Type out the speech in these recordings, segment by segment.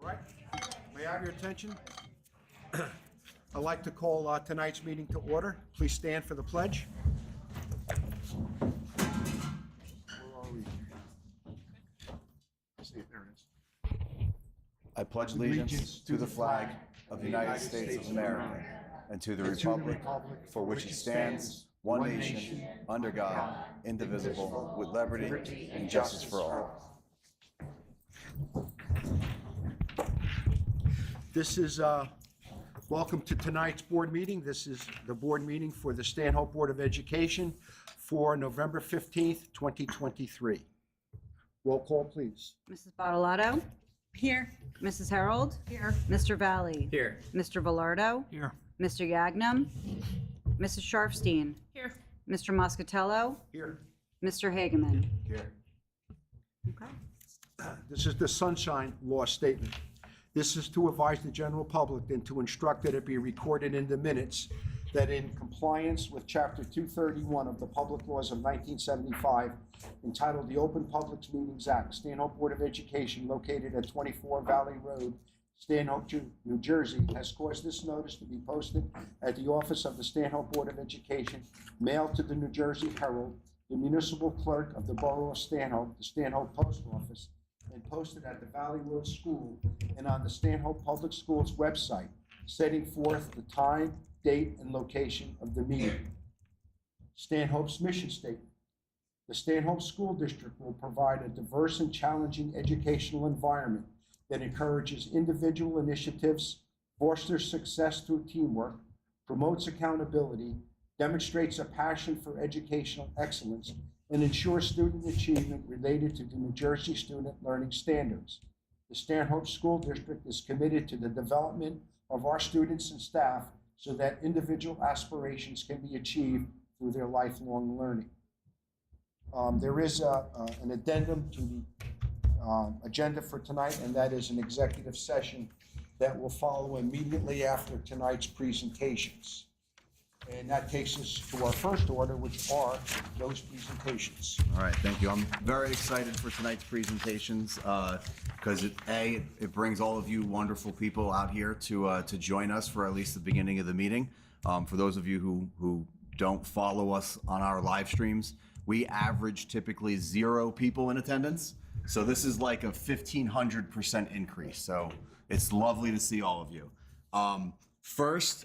All right, may I have your attention? I'd like to call tonight's meeting to order. Please stand for the pledge. Where are we? See if there it is. I pledge allegiance to the flag of the United States of America and to the republic for which it stands, one nation, under God, indivisible, with liberty and justice for all. This is, welcome to tonight's board meeting. This is the board meeting for the Stanhope Board of Education for November 15th, 2023. Roll call, please. Mrs. Bottalato? Here. Mrs. Harold? Here. Mr. Valley? Here. Mr. Velardo? Here. Mr. Yagnam? Mrs. Sharfstein? Here. Mr. Moscatello? Here. Mr. Hageman? Here. Okay. This is the Sunshine Law Statement. This is to advise the general public and to instruct that it be recorded in the minutes that in compliance with Chapter 231 of the Public Laws of 1975, entitled the Open Public Meetings Act, Stanhope Board of Education, located at 24 Valley Road, Stanhope, New Jersey, has caused this notice to be posted at the office of the Stanhope Board of Education, mailed to the New Jersey Herald, the municipal clerk of the Borough of Stanhope, the Stanhope Post Office, and posted at the Valley Road School and on the Stanhope Public Schools website, setting forth the time, date, and location of the meeting. Stanhope's mission statement. The Stanhope School District will provide a diverse and challenging educational environment that encourages individual initiatives, fosters success through teamwork, promotes accountability, demonstrates a passion for educational excellence, and ensures student achievement related to the New Jersey Student Learning Standards. The Stanhope School District is committed to the development of our students and staff so that individual aspirations can be achieved through their lifelong learning. There is an addendum to the agenda for tonight, and that is an executive session that will follow immediately after tonight's presentations. And that takes us to our first order, which are those presentations. All right, thank you. I'm very excited for tonight's presentations because it brings all of you wonderful people out here to join us for at least the beginning of the meeting. For those of you who don't follow us on our live streams, we average typically 0 people in attendance. So this is like a 1,500% increase. So it's lovely to see all of you. First,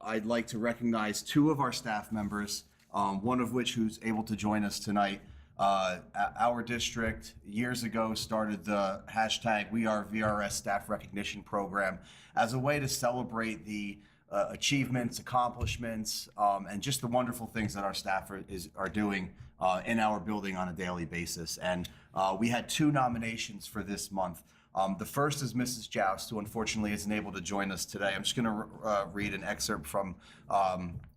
I'd like to recognize 2 of our staff members, one of which who's able to join us tonight. Our district years ago started the hashtag #WeAreVRS Staff Recognition Program as a way to celebrate the achievements, accomplishments, and just the wonderful things that our staff are doing in our building on a daily basis. And we had 2 nominations for this month. The first is Mrs. Joust, who unfortunately isn't able to join us today. I'm just going to read an excerpt from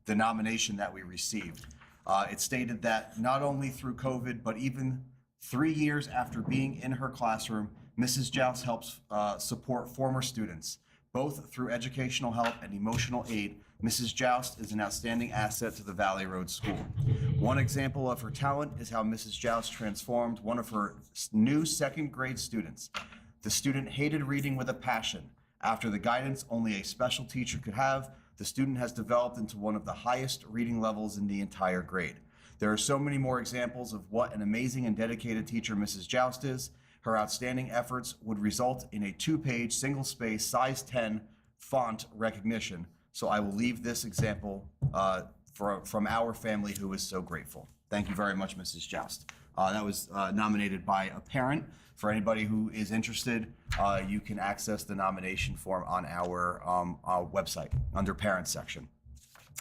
the nomination that we received. It stated that not only through COVID, but even 3 years after being in her classroom, Mrs. Joust helps support former students. Both through educational help and emotional aid, Mrs. Joust is an outstanding asset to the Valley Road School. One example of her talent is how Mrs. Joust transformed one of her new 2nd grade students. The student hated reading with a passion. After the guidance only a special teacher could have, the student has developed into one of the highest reading levels in the entire grade. There are so many more examples of what an amazing and dedicated teacher Mrs. Joust is. Her outstanding efforts would result in a 2-page, single-space, size 10 font recognition. So I will leave this example from our family who is so grateful. Thank you very much, Mrs. Joust. That was nominated by a parent. For anybody who is interested, you can access the nomination form on our website under Parents section.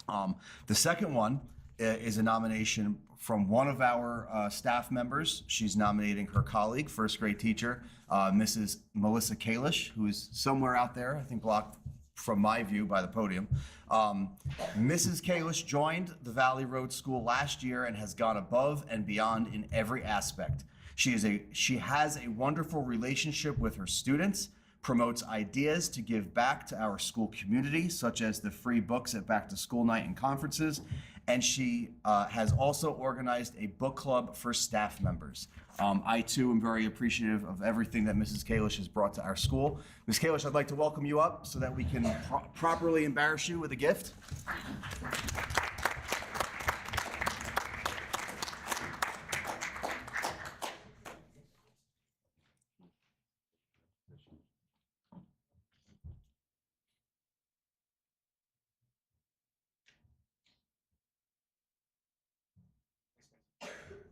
The second one is a nomination from one of our staff members. She's nominating her colleague, 1st grade teacher, Mrs. Melissa Kalish, who is somewhere out there, I think blocked from my view by the podium. Mrs. Kalish joined the Valley Road School last year and has gone above and beyond in every aspect. She has a wonderful relationship with her students, promotes ideas to give back to our school community, such as the free books at back to school night and conferences, and she has also organized a book club for staff members. I too am very appreciative of everything that Mrs. Kalish has brought to our school. Ms. Kalish, I'd like to welcome you up so that we can properly embarrass you with a gift.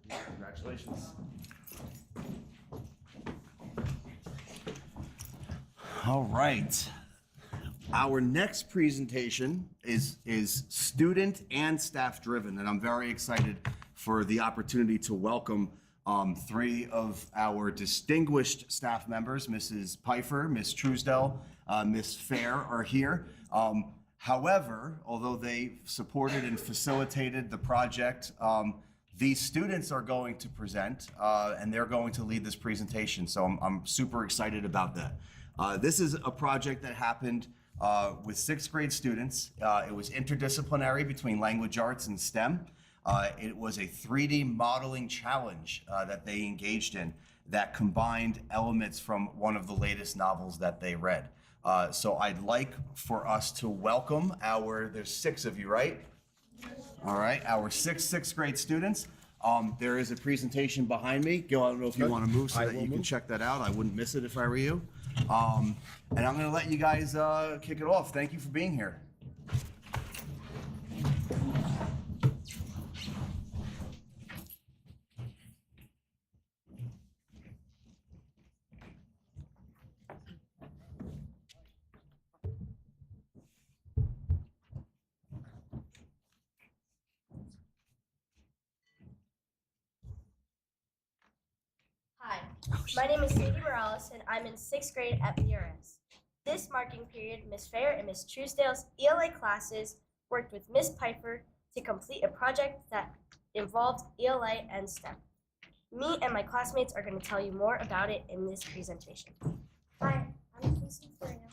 Congratulations. All right. Our next presentation is student and staff driven, and I'm very excited for the opportunity to welcome three of our distinguished staff members. Mrs. Pfeiffer, Ms. Truesdell, Ms. Fair are here. However, although they supported and facilitated the project, these students are going to present, and they're going to lead this presentation, so I'm super excited about that. This is a project that happened with 6th grade students. It was interdisciplinary between language arts and STEM. It was a 3D modeling challenge that they engaged in that combined elements from one of the latest novels that they read. So I'd like for us to welcome there's 6 of you, right? All right, our 6th grade students. There is a presentation behind me. Gil, I don't know if you want to move so that you can check that out. I wouldn't miss it if I were you. And I'm going to let you guys kick it off. Thank you for being here. Hi, my name is Sadie Morales, and I'm in 6th grade at PRS. This marking period, Ms. Fair and Ms. Truesdale's ELA classes worked with Ms. Pfeiffer to complete a project that involved ELA and STEM. Me and my classmates are going to tell you more about it in this presentation. Hi, I'm Casey Farina,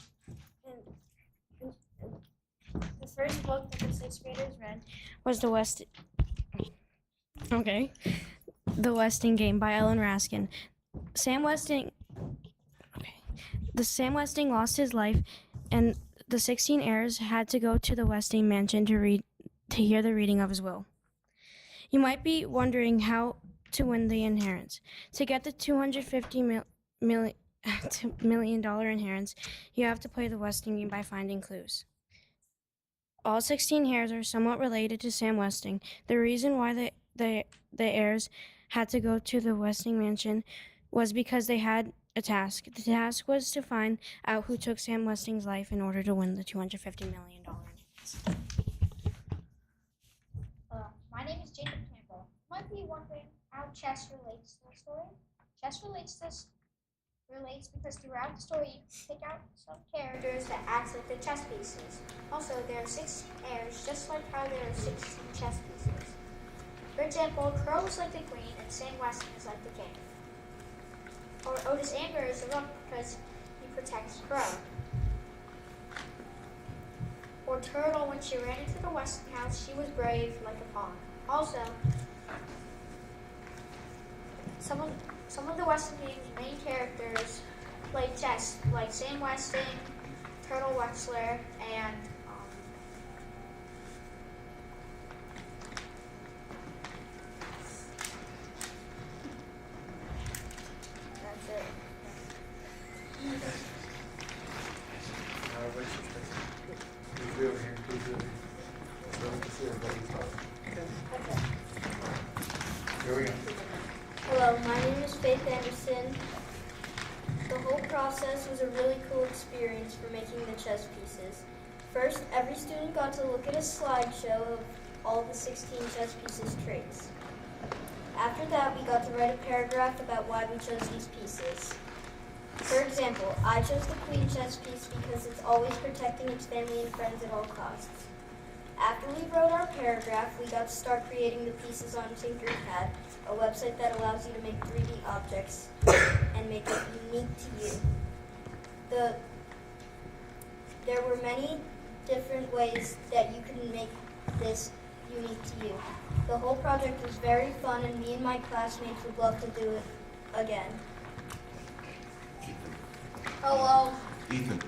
and the first book that the 6th graders read was The Westing Game by Ellen Raskin. Sam Westing lost his life, and the 16 heirs had to go to the Westing mansion to hear the reading of his will. You might be wondering how to win the inheritance. To get the $250 million inheritance, you have to play the Westing game by finding clues. All 16 heirs are somewhat related to Sam Westing. The reason why the heirs had to go to the Westing mansion was because they had a task. The task was to find out who took Sam Westing's life in order to win the $250 million inheritance. My name is Jacob Campbell. You might be wondering how chess relates to the story. Chess relates because throughout the story you pick out some characters that act like the chess pieces. Also, there are 16 heirs, just like how there are 16 chess pieces. For example, Crow is like the queen and Sam Westing is like the king. Or Otis Amber is the rook because he protects Crow. Or Turtle, when she ran into the Westing house, she was brave like a pawn. Also, some of the Westing game's main characters play chess, like Sam Westing, Turtle Wexler, and that's it. Here we go. Hello, my name is Faith Anderson. The whole process was a really cool experience for making the chess pieces. First, every student got to look at a slideshow of all the 16 chess pieces' traits. After that, we got to write a paragraph about why we chose these pieces. For example, I chose the queen chess piece because it's always protecting its family and friends at all costs. After we wrote our paragraph, we got to start creating the pieces on Tinkercad, a website that allows you to make 3D objects and make it unique to you. There were many different ways that you could make this unique to you. The whole project was very fun, and me and my classmates would love to do it again. Hello. Ethan,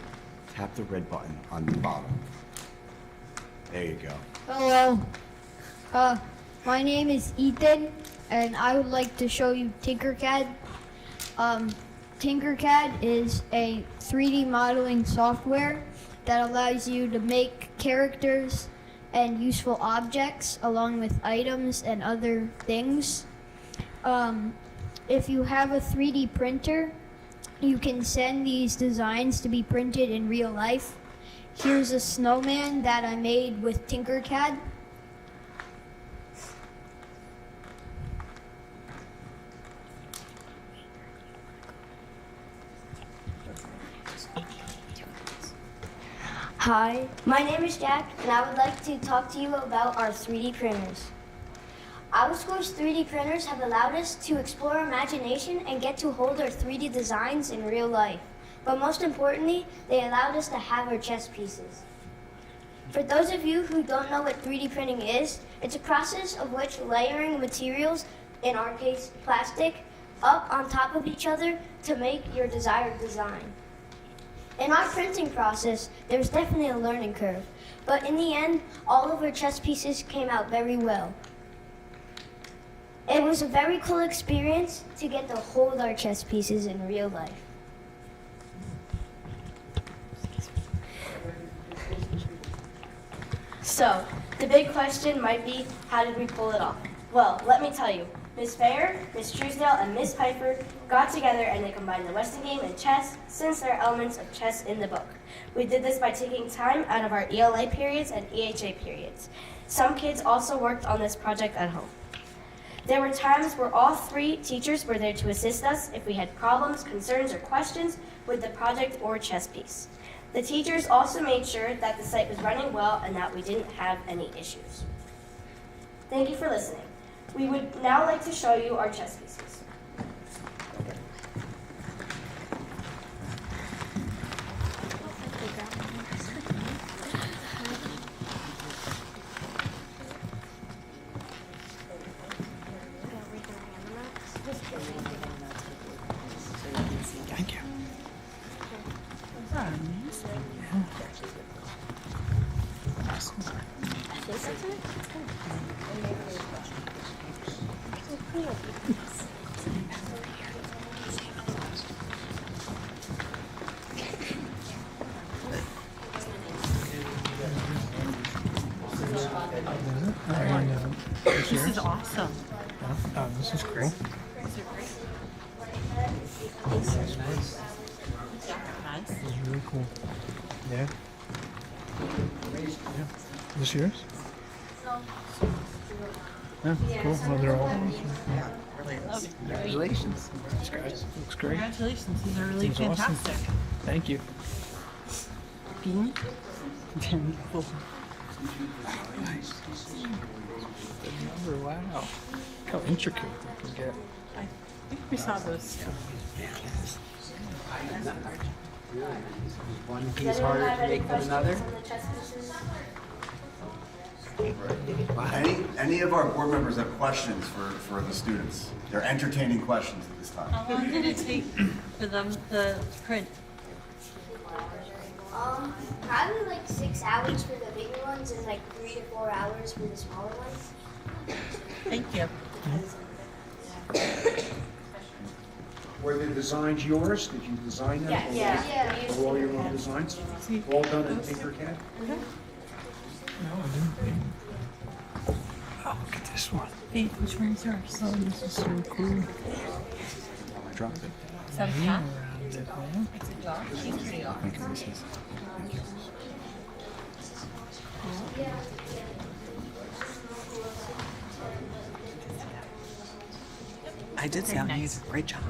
tap the red button on the bottom. There you go. Hello. My name is Ethan, and I would like to show you Tinkercad. Tinkercad is a 3D modeling software that allows you to make characters and useful objects along with items and other things. If you have a 3D printer, you can send these designs to be printed in real life. Here's a snowman that I made with Tinkercad. Hi, my name is Jack, and I would like to talk to you about our 3D printers. Our school's 3D printers have allowed us to explore our imagination and get to hold our 3D designs in real life. But most importantly, they allowed us to have our chess pieces. For those of you who don't know what 3D printing is, it's a process of which layering materials, in our case plastic, up on top of each other to make your desired design. In our printing process, there's definitely a learning curve, but in the end, all of our chess pieces came out very well. It was a very cool experience to get to hold our chess pieces in real life. So, the big question might be, how did we pull it off? Well, let me tell you. Miss Fair, Miss Truesdale, and Miss Piper got together and they combined the Weston game and chess, since there are elements of chess in the book. We did this by taking time out of our ELA periods and EHA periods. Some kids also worked on this project at home. There were times where all three teachers were there to assist us if we had problems, concerns, or questions with the project or chess piece. The teachers also made sure that the site was running well and that we didn't have any issues. Thank you for listening. We would now like to show you our chess pieces. Thank you. This is awesome. Oh, this is great. Nice. This is really cool. Yeah. Is this yours? Yeah, cool. Well, they're all Really love it. Congratulations. Thanks, guys. Looks great. Congratulations. These are really Seems awesome. fantastic. Thank you. Bean? Very cool. Nice. The number, wow. Look how intricate they can get. I think we saw those. One piece harder to make than another. Any of our board members have questions for the students? They're entertaining questions at this time. How long did it take for them to print? Probably like 6 hours for the bigger ones and like 3 to 4 hours for the smaller ones. Thank you. Were the designs yours? Did you design them? Yeah. Or all your own designs? All done in Tinkercad? No, I didn't. Oh, look at this one. Hey, which one's yours? Oh, this is so cool. I dropped it. Is that a Name cat? around it, man. It's a dog. She's pretty awesome. Thank you, Mrs. Thank you. I did sound amazing. Great job.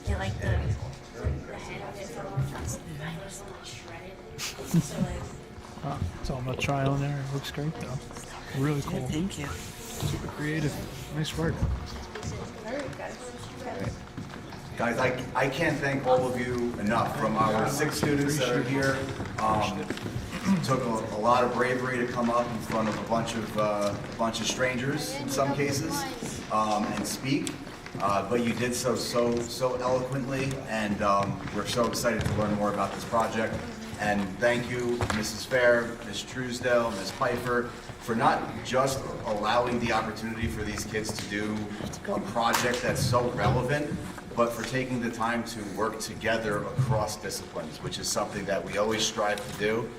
You like the Oh, it's all about trial and error. It looks great, though. Really cool. Thank you. Super creative. Nice work. Guys, I can't thank all of you enough, from our 6 students that are here Took a lot of bravery to come up in front of a bunch of strangers in some cases and speak. But you did so eloquently, and we're so excited to learn more about this project. And thank you, Mrs. Fair, Ms. Truesdale, Ms. Pfeiffer, for not just allowing the opportunity for these kids to do a project that's so relevant, but for taking the time to work together across disciplines, which is something that we always strive to do.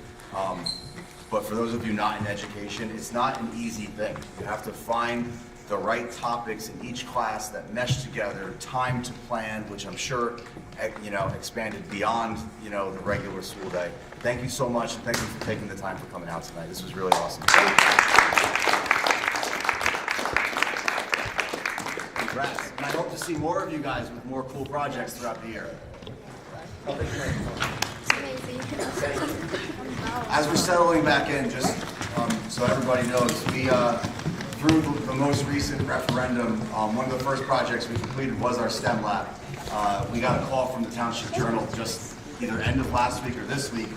But for those of you not in education, it's not an easy thing. You have to find the right topics in each class that mesh together, time to plan, which I'm sure, expanded beyond, the regular school day. Thank you so much, and thank you for taking the time for coming out tonight. This was really awesome. Congrats. And I hope to see more of you guys with more cool projects throughout the year. As we're settling back in, just so everybody knows, we through the most recent referendum, one of the first projects we completed was our STEM lab. We got a call from the Township Journal just either end of last week or this week,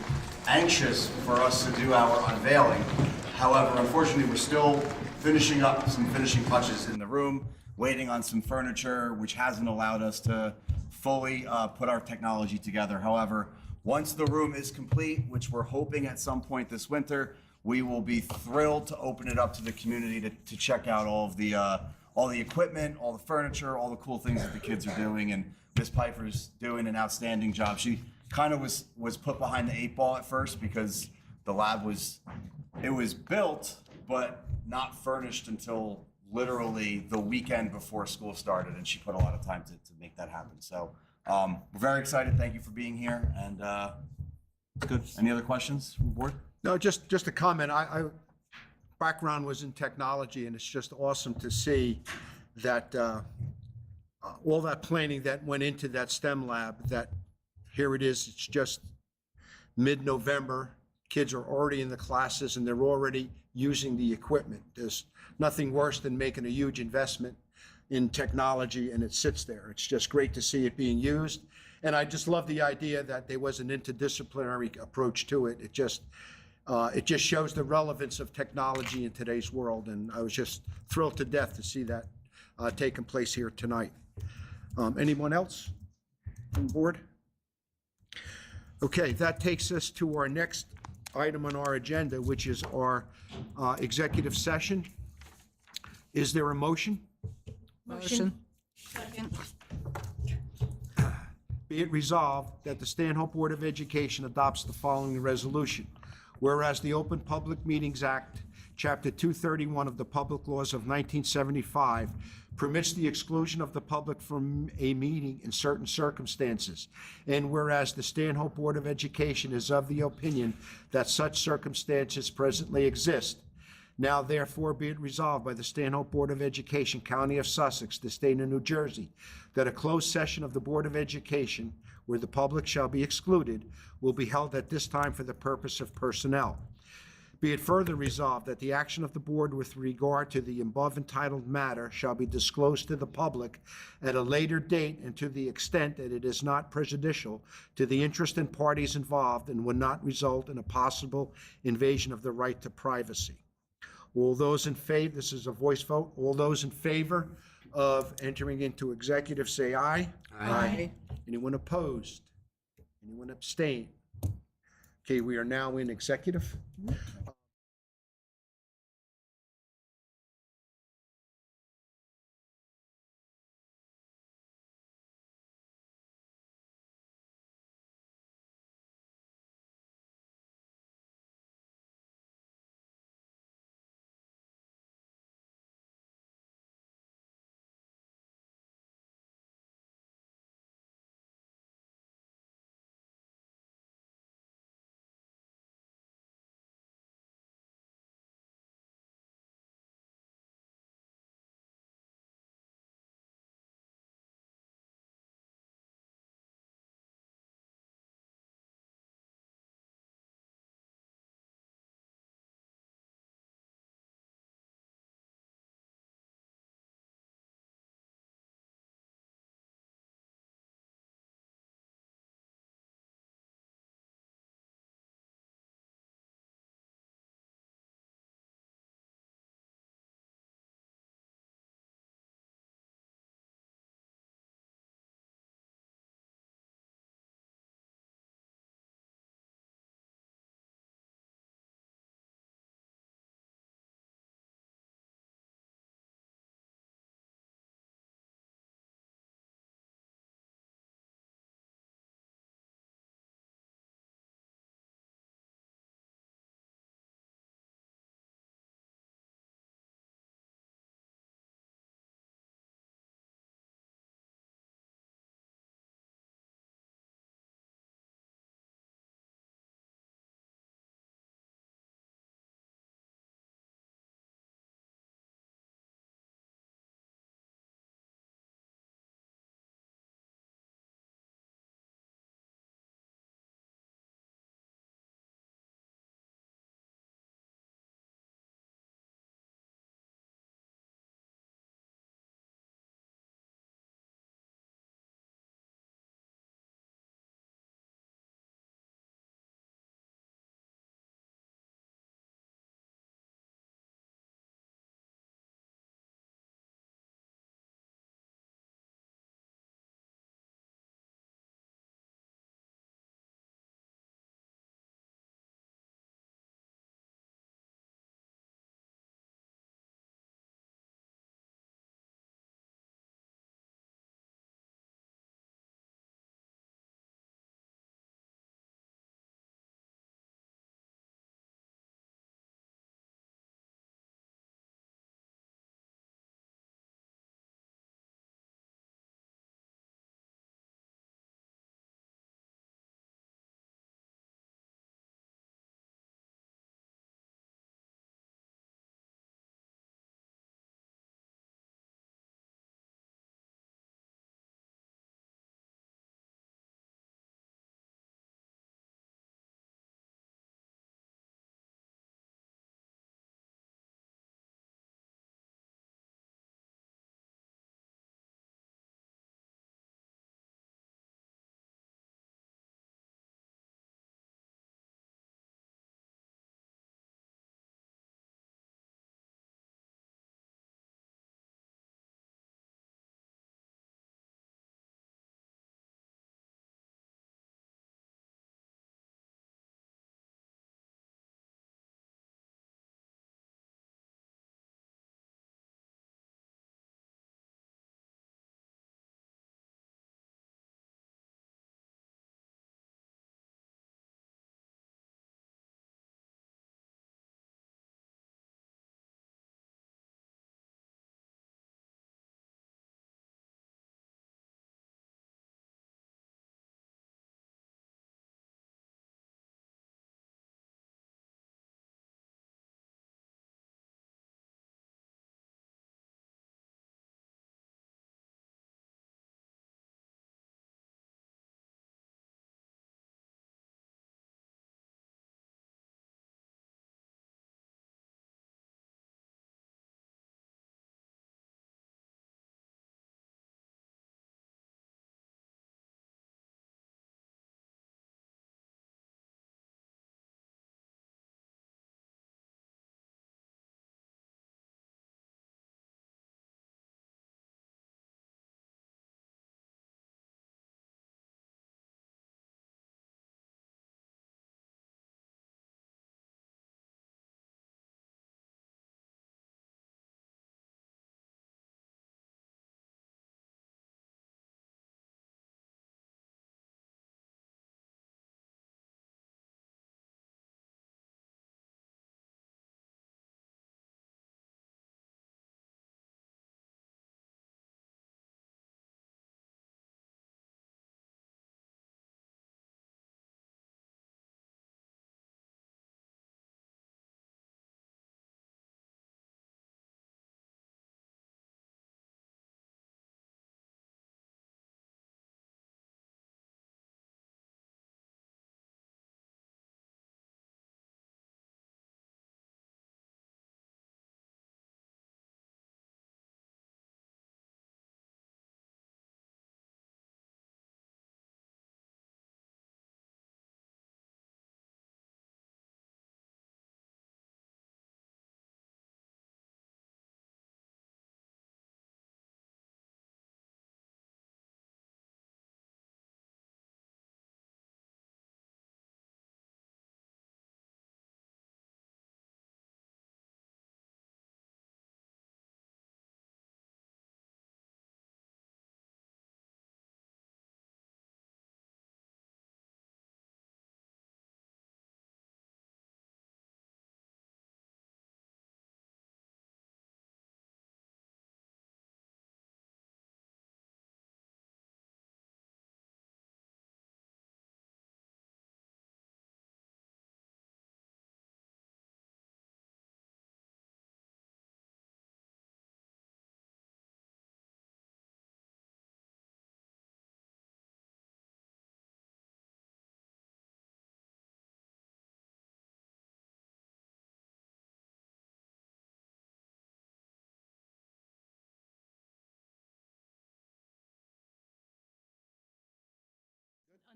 anxious for us to do our unveiling. However, unfortunately, we're still finishing up some finishing touches in the room, waiting on some furniture, which hasn't allowed us to fully put our technology together. However, once the room is complete, which we're hoping at some point this winter, we will be thrilled to open it up to the community to check out all the equipment, all the furniture, all the cool things that the kids are doing. And Ms. Pfeiffer's doing an outstanding job. She kind of was put behind the 8 ball at first because the lab was built, but not furnished until literally the weekend before school started, and she put a lot of time to make that happen. So we're very excited. Thank you for being here, and it's good. Any other questions from the board? No, just a comment. I background was in technology, and it's just awesome to see that all that planning that went into that STEM lab, that here it is, it's just mid-November. Kids are already in the classes and they're already using the equipment. There's nothing worse than making a huge investment in technology and it sits there. It's just great to see it being used. And I just love the idea that there was an interdisciplinary approach to it. It just shows the relevance of technology in today's world. And I was just thrilled to death to see that taking place here tonight. Anyone else on board? Okay, that takes us to our next item on our agenda, which is our executive session. Is there a motion? Motion. Be it resolved that the Stanhope Board of Education adopts the following resolution. Whereas the Open Public Meetings Act, Chapter 231 of the Public Laws of 1975 permits the exclusion of the public from a meeting in certain circumstances. And whereas the Stanhope Board of Education is of the opinion that such circumstances presently exist, now therefore be it resolved by the Stanhope Board of Education, County of Sussex, the State of New Jersey, that a closed session of the Board of Education, where the public shall be excluded, will be held at this time for the purpose of personnel. Be it further resolved that the action of the board with regard to the above entitled matter shall be disclosed to the public at a later date and to the extent that it is not prejudicial to the interest and parties involved and would not result in a possible invasion of the right to privacy. All those in favor, this is a voice vote, all those in favor of entering into executive say aye. Aye. Anyone opposed? Anyone abstain? Okay, we are now in executive.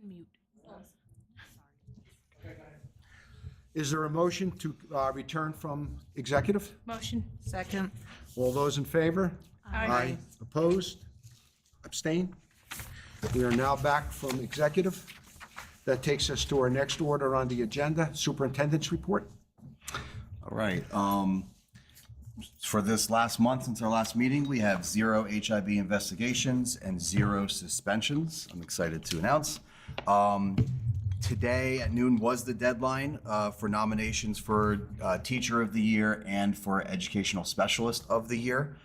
Mute. Is there a motion to return from executive? Motion. Second. All those in favor? Aye. Opposed? Abstain? We are now back from executive. That takes us to our next order on the agenda, superintendent's report. All right. For this last month, since our last meeting, we have 0 HIB investigations and 0 suspensions. I'm excited to announce. Today at noon was the deadline for nominations for Teacher of the Year and for Educational Specialist of the Year.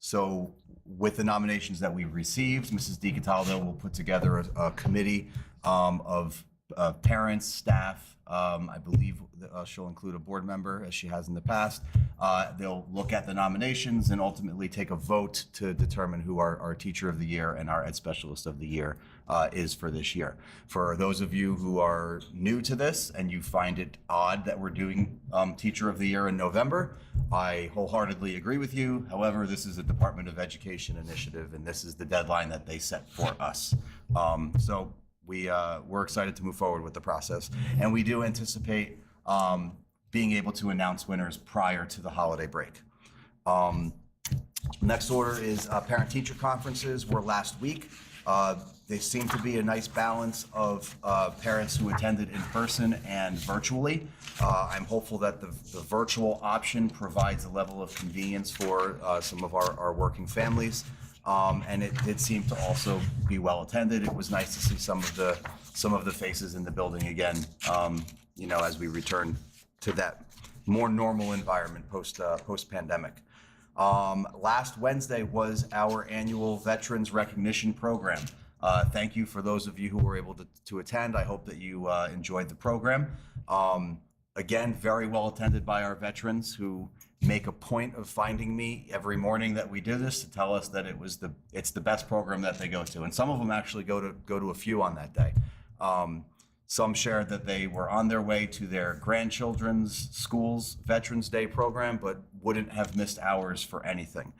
So with the nominations that we've received, Mrs. DiCataldo will put together a committee of parents, staff. I believe she'll include a board member, as she has in the past. They'll look at the nominations and ultimately take a vote to determine who our Teacher of the Year and our Ed Specialist of the Year is for this year. For those of you who are new to this and you find it odd that we're doing Teacher of the Year in November, I wholeheartedly agree with you. However, this is a Department of Education initiative, and this is the deadline that they set for us. So we're excited to move forward with the process, and we do anticipate being able to announce winners prior to the holiday break. Next order is parent-teacher conferences were last week. They seem to be a nice balance of parents who attended in person and virtually. I'm hopeful that the virtual option provides a level of convenience for some of our working families. And it did seem to also be well attended. It was nice to see some of the faces in the building again, as we return to that more normal environment post-pandemic. Last Wednesday was our annual Veterans Recognition Program. Thank you for those of you who were able to attend. I hope that you enjoyed the program. Again, very well attended by our veterans who make a point of finding me every morning that we do this to tell us that it's the best program that they go to. And some of them actually go to a few on that day. Some shared that they were on their way to their grandchildren's school's Veterans Day program, but wouldn't have missed hours for anything.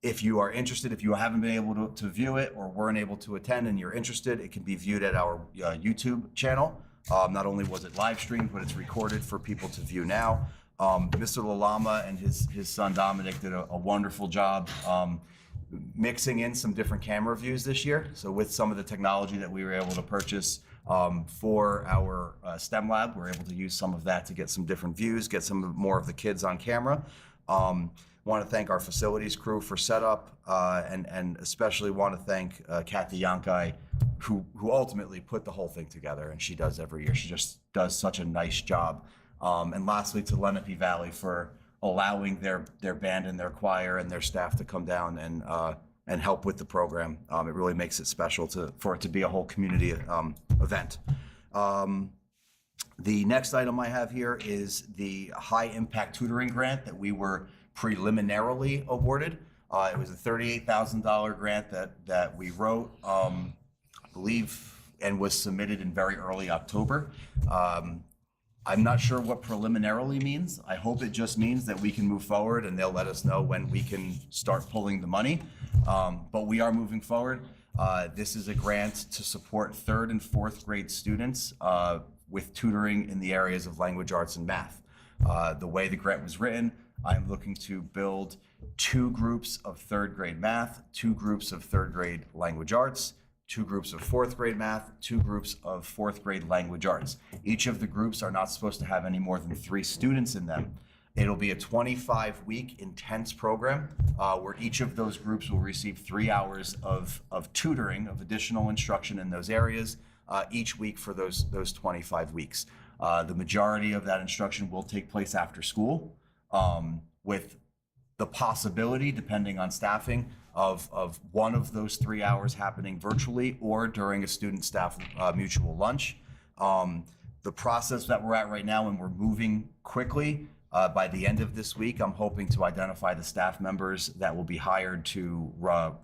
If you are interested, if you haven't been able to view it or weren't able to attend and you're interested, it can be viewed at our YouTube channel. Not only was it live streamed, but it's recorded for people to view now. Mr. Lalama and his son Dominic did a wonderful job mixing in some different camera views this year. So with some of the technology that we were able to purchase for our STEM lab, we're able to use some of that to get some different views, get more of the kids on camera. Want to thank our facilities crew for setup, and especially want to thank Kathy Yankai, who ultimately put the whole thing together, and she does every year. She just does such a nice job. And lastly, to Lenape Valley for allowing their band and their choir and their staff to come down and help with the program. It really makes it special for it to be a whole community event. The next item I have here is the high impact tutoring grant that we were preliminarily awarded. It was a $38,000 grant that we wrote, I believe, and was submitted in very early October. I'm not sure what preliminarily means. I hope it just means that we can move forward and they'll let us know when we can start pulling the money. But we are moving forward. This is a grant to support 3rd and 4th grade students with tutoring in the areas of language arts and math. The way the grant was written, I'm looking to build 2 groups of 3rd grade math, 2 groups of 3rd grade language arts, 2 groups of 4th grade math, 2 groups of 4th grade language arts. Each of the groups are not supposed to have any more than 3 students in them. It'll be a 25-week intense program where each of those groups will receive 3 hours of tutoring, of additional instruction in those areas each week for those 25 weeks. The majority of that instruction will take place after school, with the possibility, depending on staffing, of one of those 3 hours happening virtually or during a student-staff mutual lunch. The process that we're at right now, and we're moving quickly, by the end of this week, I'm hoping to identify the staff members that will be hired to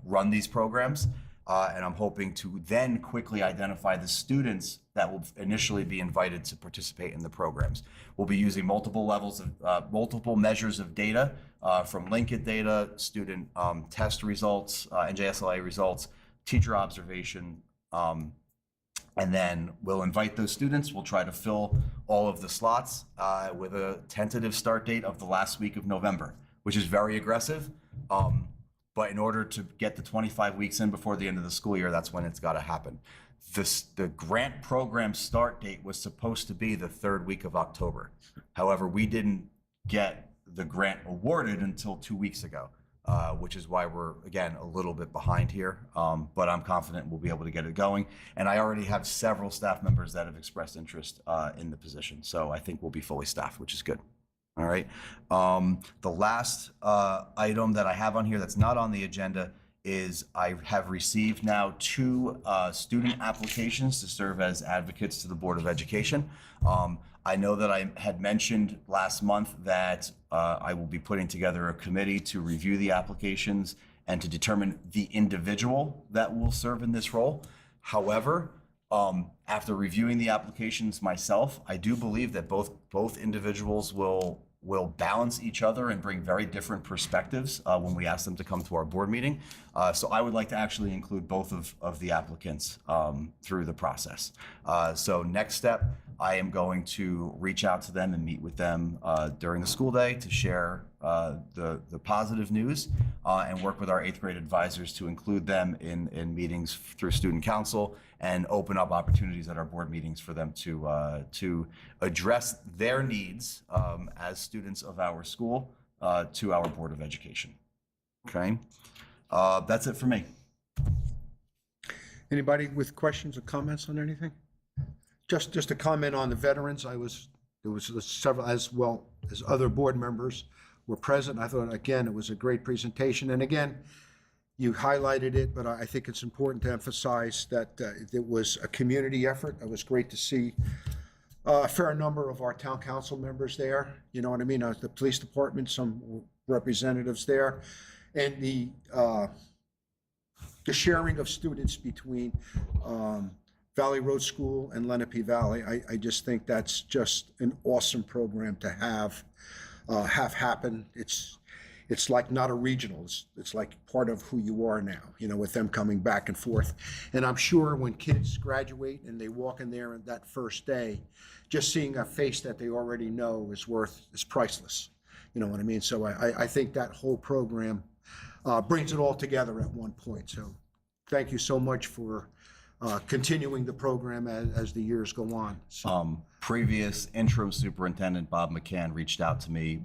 run these programs. And I'm hoping to then quickly identify the students that will initially be invited to participate in the programs. We'll be using multiple measures of data, from Linkit data, student test results, NJSLA results, teacher observation, And then we'll invite those students. We'll try to fill all of the slots with a tentative start date of the last week of November, which is very aggressive. But in order to get the 25 weeks in before the end of the school year, that's when it's got to happen. The grant program start date was supposed to be the 3rd week of October. However, we didn't get the grant awarded until 2 weeks ago, which is why we're, again, a little bit behind here. But I'm confident we'll be able to get it going. And I already have several staff members that have expressed interest in the position. So I think we'll be fully staffed, which is good. All right. The last item that I have on here that's not on the agenda is I have received now 2 student applications to serve as advocates to the Board of Education. I know that I had mentioned last month that I will be putting together a committee to review the applications and to determine the individual that will serve in this role. However, after reviewing the applications myself, I do believe that both individuals will balance each other and bring very different perspectives when we ask them to come to our board meeting. So I would like to actually include both of the applicants through the process. So next step, I am going to reach out to them and meet with them during the school day to share the positive news and work with our 8th grade advisors to include them in meetings through student council and open up opportunities at our board meetings for them to address their needs as students of our school to our Board of Education. Okay, that's it for me. Anybody with questions or comments on anything? Just a comment on the veterans. There was several, as well as other board members were present. I thought, again, it was a great presentation. And again, you highlighted it, but I think it's important to emphasize that it was a community effort. It was great to see a fair number of our town council members there. You know what I mean? The police department, some representatives there, and the sharing of students between Valley Road School and Lenape Valley. I just think that's just an awesome program to have happen. It's like not a regional. It's like part of who you are now, you know, with them coming back and forth. And I'm sure when kids graduate and they walk in there on that first day, just seeing a face that they already know is priceless. You know what I mean? So I think that whole program brings it all together at one point. So thank you so much for continuing the program as the years go on. So. Previous interim superintendent Bob McCann reached out to me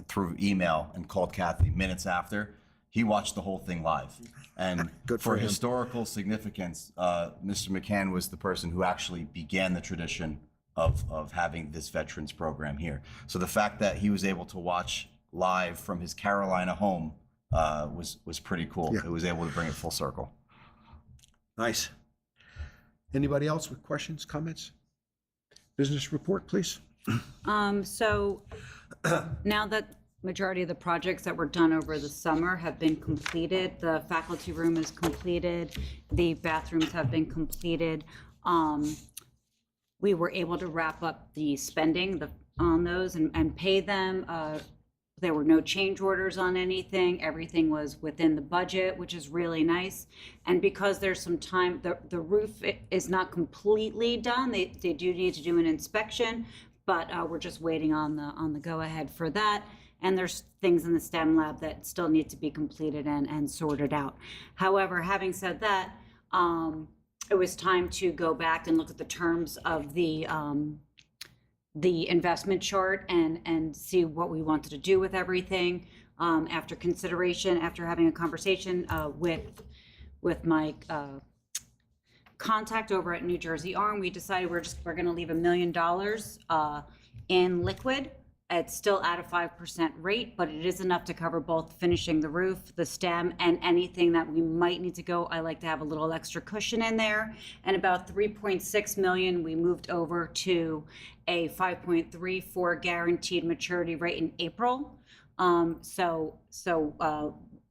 through email and called Kathy minutes after. He watched the whole thing live. And Good for for him. historical significance, Mr. McCann was the person who actually began the tradition of having this veterans program here. So the fact that he was able to watch live from his Carolina home was pretty cool. Yeah. It was able to bring it full circle. Nice. Anybody else with questions, comments? Business report, please. So now that majority of the projects that were done over the summer have been completed, the faculty room is completed, the bathrooms have been completed. We were able to wrap up the spending on those and pay them. There were no change orders on anything. Everything was within the budget, which is really nice. And because there's some time, the roof is not completely done. They do need to do an inspection, but we're just waiting on the go-ahead for that. And there's things in the STEM lab that still need to be completed and sorted out. However, having said that, it was time to go back and look at the terms of the investment chart and see what we wanted to do with everything. After consideration, after having a conversation with my contact over at New Jersey Arm, we decided we're going to leave $1 million in liquid. It's still at a 5% rate, but it is enough to cover both finishing the roof, the stem, and anything that we might need to go. I like to have a little extra cushion in there. And about $3.6 million, we moved over to a 5.34 guaranteed maturity rate in April. And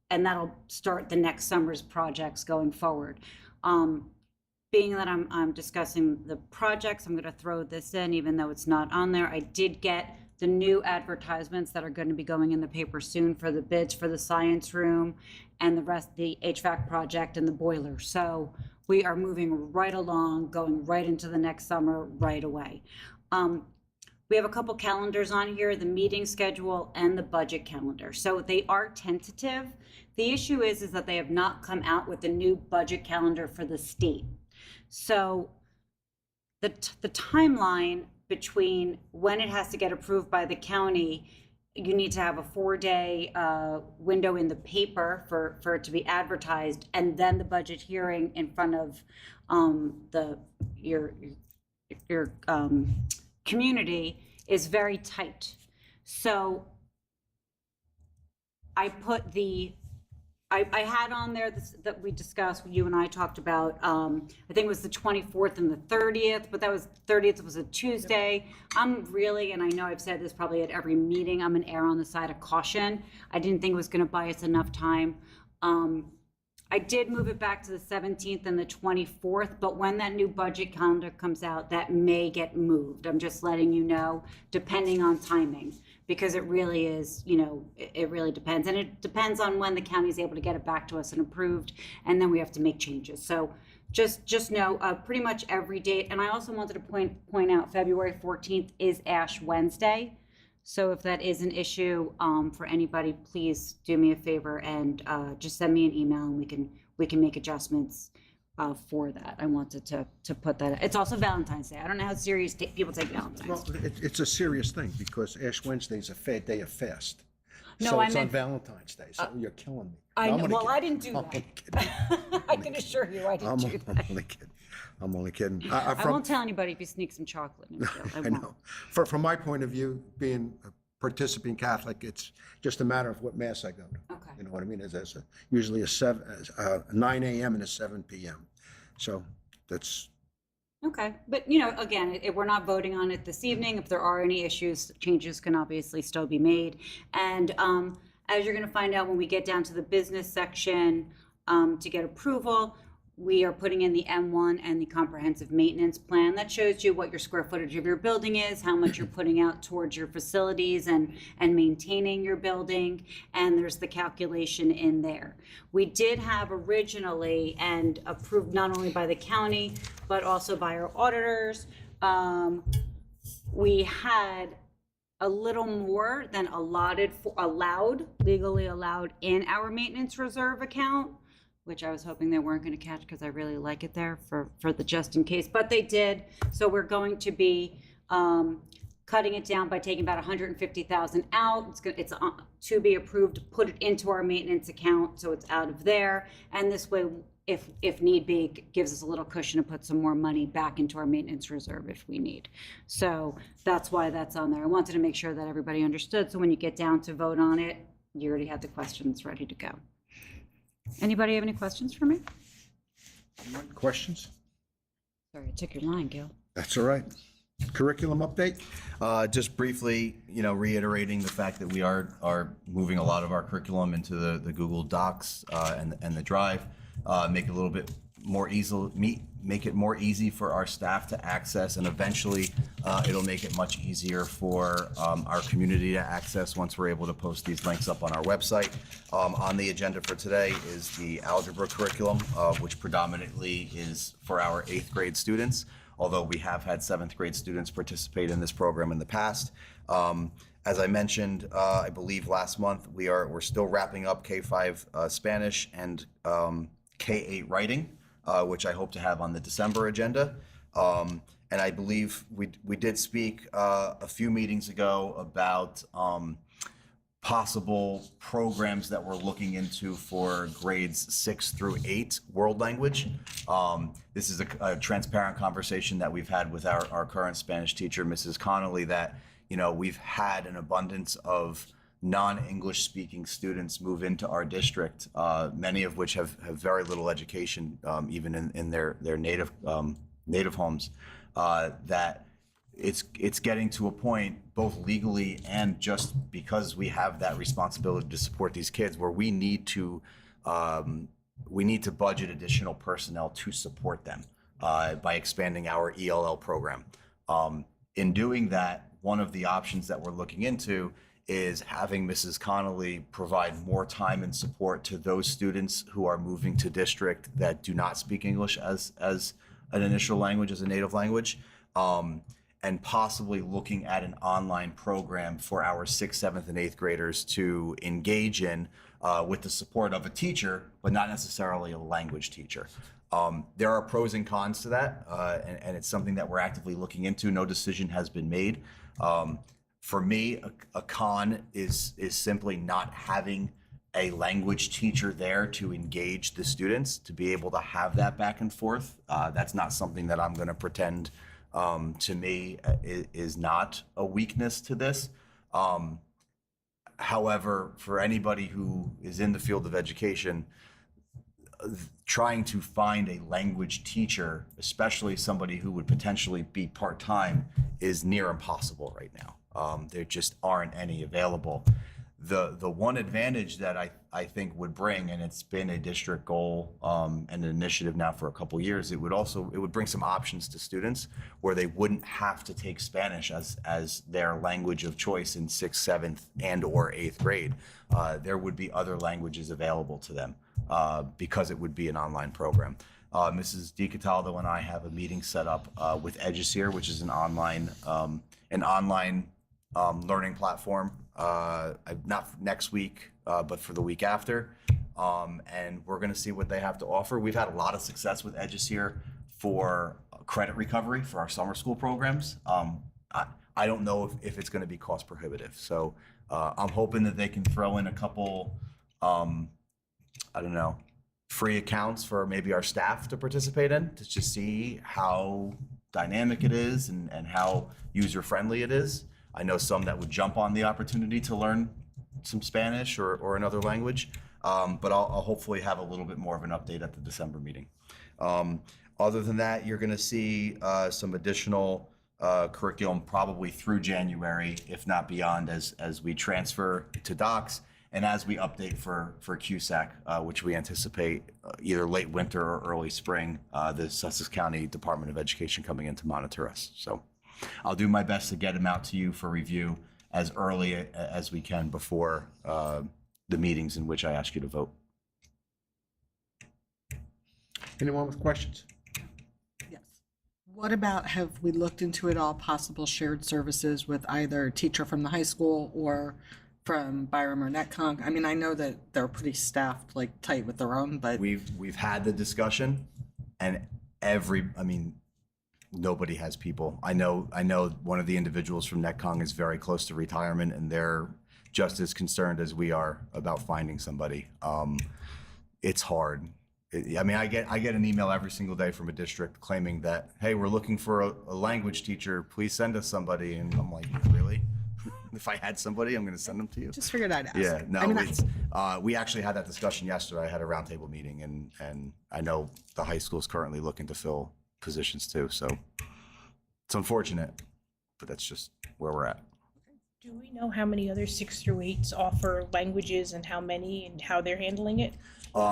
that'll start the next summer's projects going forward. Being that I'm discussing the projects, I'm going to throw this in, even though it's not on there. I did get the new advertisements that are going to be going in the paper soon for the bids for the science room and the rest, the HVAC project and the boiler. So we are moving right along, going right into the next summer right away. We have a couple calendars on here, the meeting schedule and the budget calendar. So they are tentative. The issue is that they have not come out with the new budget calendar for the state. So the timeline between when it has to get approved by the county, you need to have a 4-day window in the paper for it to be advertised, and then the budget hearing in front of your community is very tight. So I put I had on there that we discussed, you and I talked about, I think it was the 24th and the 30th, but 30th was a Tuesday. I'm really, and I know I've said this probably at every meeting, I'm an err on the side of caution. I didn't think it was gonna buy us enough time. I did move it back to the 17th and the 24th, but when that new budget calendar comes out, that may get moved. I'm just letting you know, depending on timing, because it really is, it really depends. And it depends on when the county is able to get it back to us and approved, and then we have to make changes. So just know pretty much every date. And I also wanted to point out February 14th is Ash Wednesday. So if that is an issue for anybody, please do me a favor and just send me an email, and we can make adjustments for that. I wanted to put that. It's also Valentine's Day. I don't know how serious people take Valentine's. Well, it's a serious thing because Ash Wednesday is a day of fast. No, so I it's meant- on Valentine's Day, so you're killing me. I No, I'm know. only Well, I kidding. didn't do I'm that. only kidding. I can assure you, I didn't do I'm that. only kidding. I'm only kidding. I won't tell anybody if you sneak some chocolate in. I I won't. know. From my point of view, being a participant Catholic, it's just a matter of what mass I go to. Okay. You know what I mean? There's usually a 9 a.m. and a 7 p.m. So that's, Okay, but again, we're not voting on it this evening. If there are any issues, changes can obviously still be made. And as you're going to find out when we get down to the business section to get approval, we are putting in the M1 and the comprehensive maintenance plan. That shows you what your square footage of your building is, how much you're putting out towards your facilities and maintaining your building, and there's the calculation in there. We did have originally, and approved not only by the county, but also by our auditors, we had a little more than legally allowed in our maintenance reserve account, which I was hoping they weren't going to catch because I really like it there for the just in case, but they did. So we're going to be cutting it down by taking about 150,000 out. It's to be approved to put it into our maintenance account, so it's out of there. And this way, if need be, gives us a little cushion to put some more money back into our maintenance reserve if we need. So that's why that's on there. I wanted to make sure that everybody understood. So when you get down to vote on it, you already had the questions ready to go. Anybody have any questions for me? questions? Sorry, I took your line, Gil. That's all right. Curriculum update? Just briefly, reiterating the fact that we are moving a lot of our curriculum into the Google Docs and the Drive, make it a little bit more make it more easy for our staff to access, and eventually it'll make it much easier for our community to access once we're able to post these links up on our website. On the agenda for today is the algebra curriculum, which predominantly is for our 8th grade students, although we have had 7th grade students participate in this program in the past. As I mentioned, I believe last month, we're still wrapping up K-5 Spanish and K-8 writing, which I hope to have on the December agenda. And I believe we did speak a few meetings ago about possible programs that we're looking into for grades 6 through 8 world language. This is a transparent conversation that we've had with our current Spanish teacher, Mrs. Connolly, that we've had an abundance of non-English speaking students move into our district, many of which have very little education, even in their native homes, that it's getting to a point, both legally and just because we have that responsibility to support these kids, where we need to budget additional personnel to support them by expanding our ELL program. In doing that, one of the options that we're looking into is having Mrs. Connolly provide more time and support to those students who are moving to district that do not speak English as an initial language, as a native language, and possibly looking at an online program for our 6th, 7th, and 8th graders to engage in with the support of a teacher, but not necessarily a language teacher. There are pros and cons to that, and it's something that we're actively looking into. No decision has been made. For me, a con is simply not having a language teacher there to engage the students, to be able to have that back and forth. That's not something that I'm going to pretend to me is not a weakness to this. However, for anybody who is in the field of education, trying to find a language teacher, especially somebody who would potentially be part-time, is near impossible right now. There just aren't any available. The one advantage that I think would bring, and it's been a district goal and an initiative now for a couple years, it would bring some options to students where they wouldn't have to take Spanish as their language of choice in 6th, 7th, and or 8th grade. There would be other languages available to them because it would be an online program. Mrs. DiCataldo and I have a meeting set up with Eduseer, which is an online learning platform. Not next week, but for the week after. And we're going to see what they have to offer. We've had a lot of success with Eduseer for credit recovery for our summer school programs. I don't know if it's going to be cost prohibitive. So I'm hoping that they can throw in a couple, free accounts for maybe our staff to participate in, to just see how dynamic it is and how user-friendly it is. I know some that would jump on the opportunity to learn some Spanish or another language, but I'll hopefully have a little bit more of an update at the December meeting. Other than that, you're going to see some additional curriculum probably through January, if not beyond, as we transfer to docs and as we update for CUSAC, which we anticipate either late winter or early spring, the Sussex County Department of Education coming in to monitor us. So I'll do my best to get them out to you for review as early as we can before the meetings in which I ask you to vote. Anyone with questions? Yes. What about, have we looked into at all possible shared services with either a teacher from the high school or from Byram or Netcong? I mean, I know that they're pretty staffed, like tight with their own, but We've had the discussion, and nobody has people. I know one of the individuals from Netcong is very close to retirement, and they're just as concerned as we are about finding somebody. It's hard. I get an email every single day from a district claiming that, hey, we're looking for a language teacher. Please send us somebody. And I'm like, really? If I had somebody, I'm going to send them to you. just figured I'd ask. Yeah, no, I mean, it's, we actually had that discussion yesterday. I had a roundtable meeting, and I know the high school is currently looking to fill positions too. So it's unfortunate, but that's just where we're at. Do we know how many other 6 through 8s offer languages and how many and how they're handling it?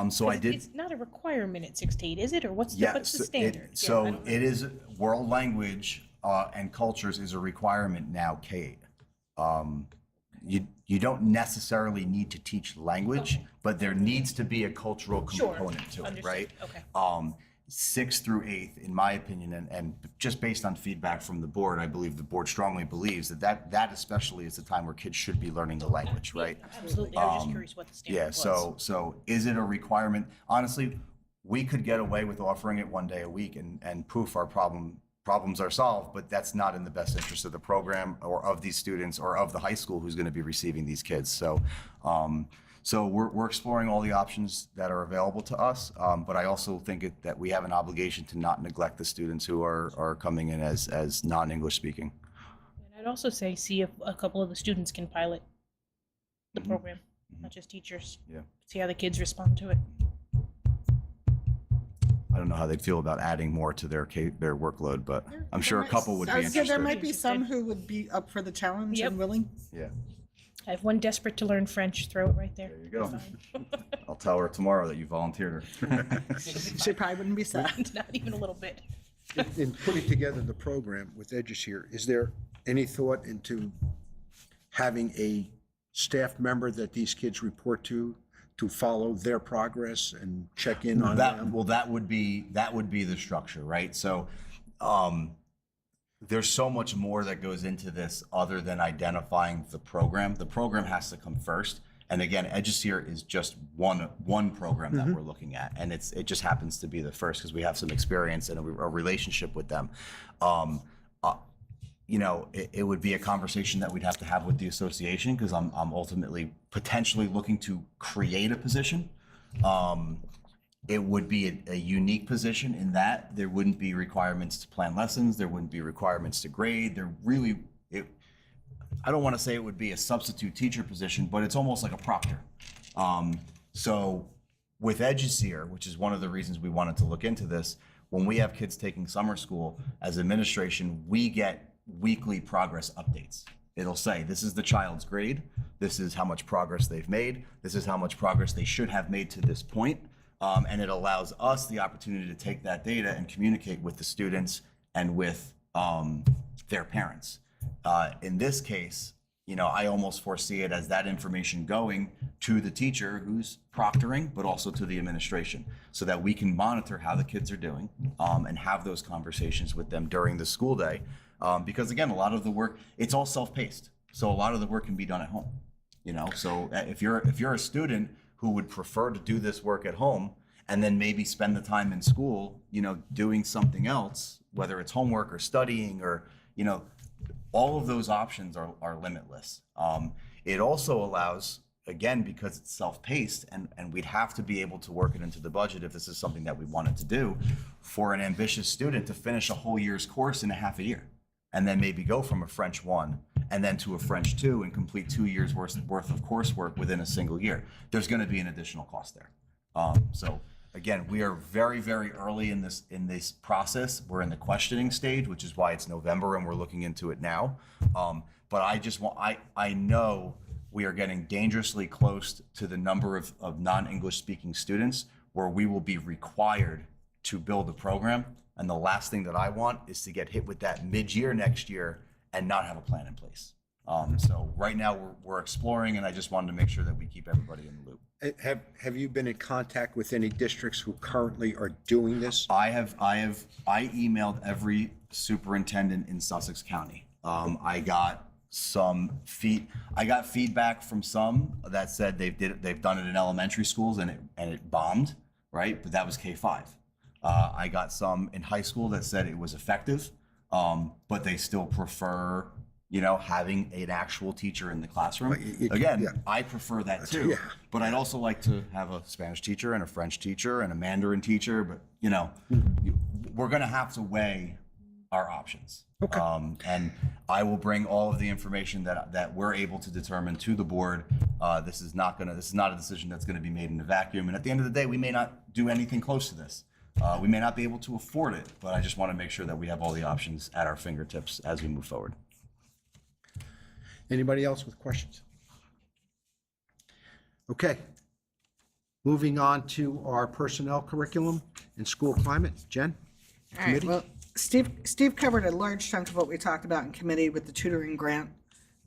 So I did. It's not a requirement at 6 to 8, is it? Or what's the, Yeah, what's the so standard? it is world language and cultures is a requirement now, K8. You don't necessarily need to teach language, but there needs to be a cultural Sure. component to it, Understood. right? Okay. 6th through 8th, in my opinion, and just based on feedback from the board, I believe the board strongly believes that especially is the time where kids should be learning the language, right? Absolutely. I was just curious what the standard Yeah, was. so is it a requirement? Honestly, we could get away with offering it one day a week and poof, our problems are solved, but that's not in the best interest of the program or of these students or of the high school who's going to be receiving these kids. So we're exploring all the options that are available to us, but I also think that we have an obligation to not neglect the students who are coming in as non-English speaking. And I'd also say see if a couple of the students can pilot the program, not just teachers. Yeah. See how the kids respond to it. I don't know how they'd feel about adding more to their workload, but I'm sure a couple would be Yeah, interested. there might be some who would be up for the challenge Yep. and willing. Yeah, I have one desperate to learn French. Throw it right there. there you go. I'll tell her tomorrow that you volunteered her. She probably wouldn't be sad. Not even a little bit. In putting together the program with Eduseer, is there any thought into having a staff member that these kids report to follow their progress and check in on them? Well, that would be the structure, right? So, there's so much more that goes into this other than identifying the program. The program has to come first. And again, EduSeer is just one program that we're looking at, and it just happens to be the first because we have some experience and a relationship with them. It would be a conversation that we'd have to have with the association because I'm ultimately potentially looking to create a position. It would be a unique position in that there wouldn't be requirements to plan lessons. There wouldn't be requirements to grade. I don't want to say it would be a substitute teacher position, but it's almost like a proctor. So with EduSeer, which is one of the reasons we wanted to look into this, when we have kids taking summer school, as administration, we get weekly progress updates. It'll say, this is the child's grade, this is how much progress they've made, this is how much progress they should have made to this point. And it allows us the opportunity to take that data and communicate with the students and with their parents. In this case, I almost foresee it as that information going to the teacher who's proctoring, but also to the administration, so that we can monitor how the kids are doing and have those conversations with them during the school day. Because again, a lot of the work, it's all self-paced. So a lot of the work can be done at home, So if you're a student who would prefer to do this work at home and then maybe spend the time in school, doing something else, whether it's homework or studying or, all of those options are limitless. It also allows, again, because it's self-paced and we'd have to be able to work it into the budget if this is something that we wanted to do, for an ambitious student to finish a whole year's course in a half a year and then maybe go from a French 1 and then to a French 2 and complete 2 years worth of coursework within a single year. There's going to be an additional cost there. So again, we are very, very early in this process. We're in the questioning stage, which is why it's November and we're looking into it now. But I know we are getting dangerously close to the number of non-English speaking students where we will be required to build a program. And the last thing that I want is to get hit with that mid-year next year and not have a plan in place. So right now we're exploring, and I just wanted to make sure that we keep everybody in the loop. Have you been in contact with any districts who currently are doing this? I emailed every superintendent in Sussex County. I got feedback from some that said they've done it in elementary schools and it bombed, right? But that was K-5. I got some in high school that said it was effective, but they still prefer, having an actual teacher in the classroom. I prefer that too. Yeah. But I'd also like to have a Spanish teacher and a French teacher and a Mandarin teacher. But we're going to have to weigh our options. Okay. And I will bring all of the information that we're able to determine to the board. This is not a decision that's going to be made in a vacuum. And at the end of the day, we may not do anything close to this. We may not be able to afford it, but I just want to make sure that we have all the options at our fingertips as we move forward. Anybody else with questions? Okay. Moving on to our personnel curriculum and school climate. Jen? All right, Committee? well, Steve covered a large chunk of what we talked about in committee with the tutoring grant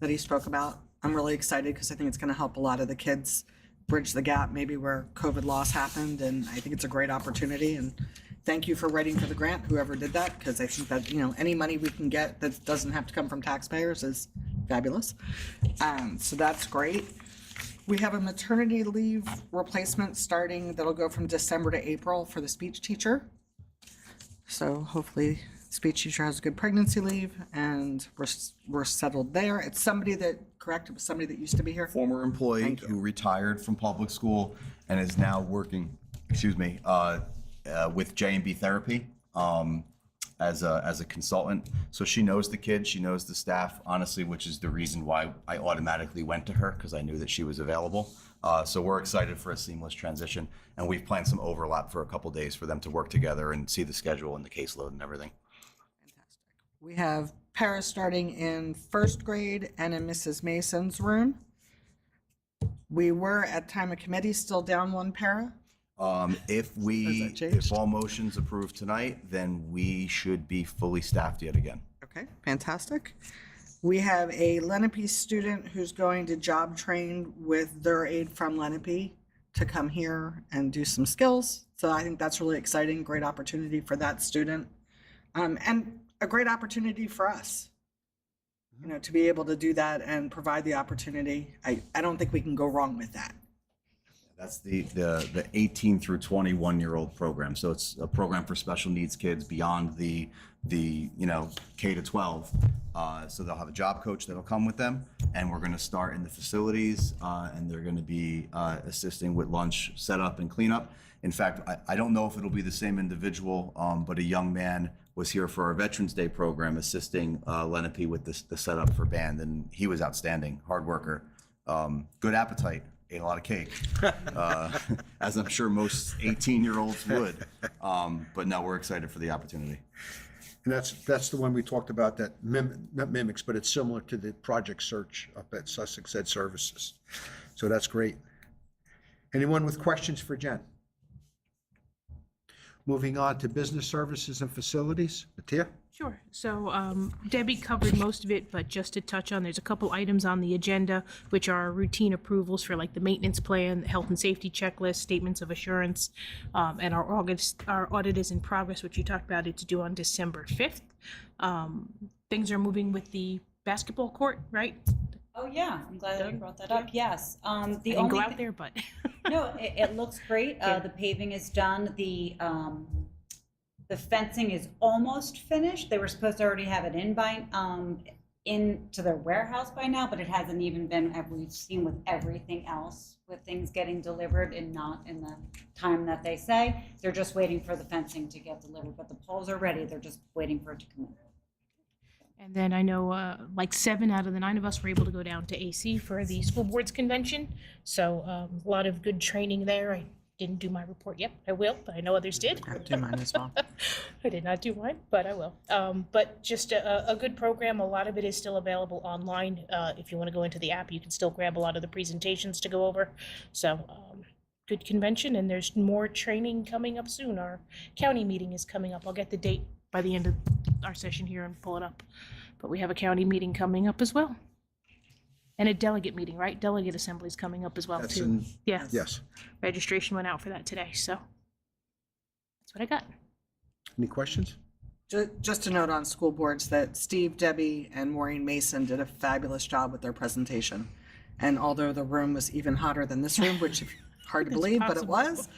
that he spoke about. I'm really excited because I think it's going to help a lot of the kids bridge the gap maybe where COVID loss happened, and I think it's a great opportunity. And thank you for writing for the grant, whoever did that, because I think that any money we can get that doesn't have to come from taxpayers is fabulous. So that's great. We have a maternity leave replacement starting that'll go from December to April for the speech teacher. So hopefully speech teacher has a good pregnancy leave and we're settled there. It's somebody that, correct, it was somebody that used to be here? Former employee Thank you. who retired from public school and is now working, with J&B Therapy as a consultant. So she knows the kids, she knows the staff, honestly, which is the reason why I automatically went to her, because I knew that she was available. So we're excited for a seamless transition, and we've planned some overlap for a couple days for them to work together and see the schedule and the caseload and everything. We have Paris starting in first grade and in Mrs. Mason's room. We were at time of committee still down one para. If all motions approved tonight, then we should be fully staffed yet again. Okay, fantastic. We have a Lenape student who's going to job train with their aid from Lenape to come here and do some skills. So I think that's really exciting, great opportunity for that student. And a great opportunity for us, you know, to be able to do that and provide the opportunity. I don't think we can go wrong with that. That's the 18 through 21-year-old program. So it's a program for special needs kids beyond the K to 12. So they'll have a job coach that'll come with them, and we're going to start in the facilities, and they're going to be assisting with lunch setup and cleanup. In fact, I don't know if it'll be the same individual, but a young man was here for our Veterans Day program assisting Lenape with the setup for band, and he was outstanding, hard worker, good appetite. Ate a lot of cake, as I'm sure most 18-year-olds would. But no, we're excited for the opportunity. And that's the one we talked about that not mimics, but it's similar to the Project Search up at Sussex Ed Services. So that's great. Anyone with questions for Jen? Moving on to business services and facilities. Mattia? Sure. So Debbie covered most of it, but just to touch on, there's a couple items on the agenda, which are routine approvals for like the maintenance plan, the health and safety checklist, statements of assurance, and our audit is in progress, which you talked about. It's due on December 5th. Things are moving with the basketball court, right? Oh, yeah, I'm glad that you brought that up, yes. The I didn't only go out thing- there, but No, it looks great. The paving is done. The fencing is almost finished. They were supposed to already have it into their warehouse by now, but it hasn't even been, as we've seen with everything else, with things getting delivered and not in the time that they say. They're just waiting for the fencing to get delivered, but the poles are ready. They're just waiting for it to come in. And then I know like 7 out of the 9 of us were able to go down to AC for the school board's convention. So a lot of good training there. I didn't do my report yet. I will, but I know others did. I'll do mine as well. I did not do mine, but I will. But just a good program. A lot of it is still available online. If you want to go into the app, you can still grab a lot of the presentations to go over. So good convention, and there's more training coming up soon. Our county meeting is coming up. I'll get the date by the end of our session here and pull it up. But we have a county meeting coming up as well. And a delegate meeting, right? Delegate assembly is coming up as well, That's too. Yeah. Yes. Registration went out for that today, so that's what I got. Any questions? Just a note on school boards that Steve, Debbie, and Maureen Mason did a fabulous job with their presentation. And although the room was even hotter than this room, which is hard to believe, but it was,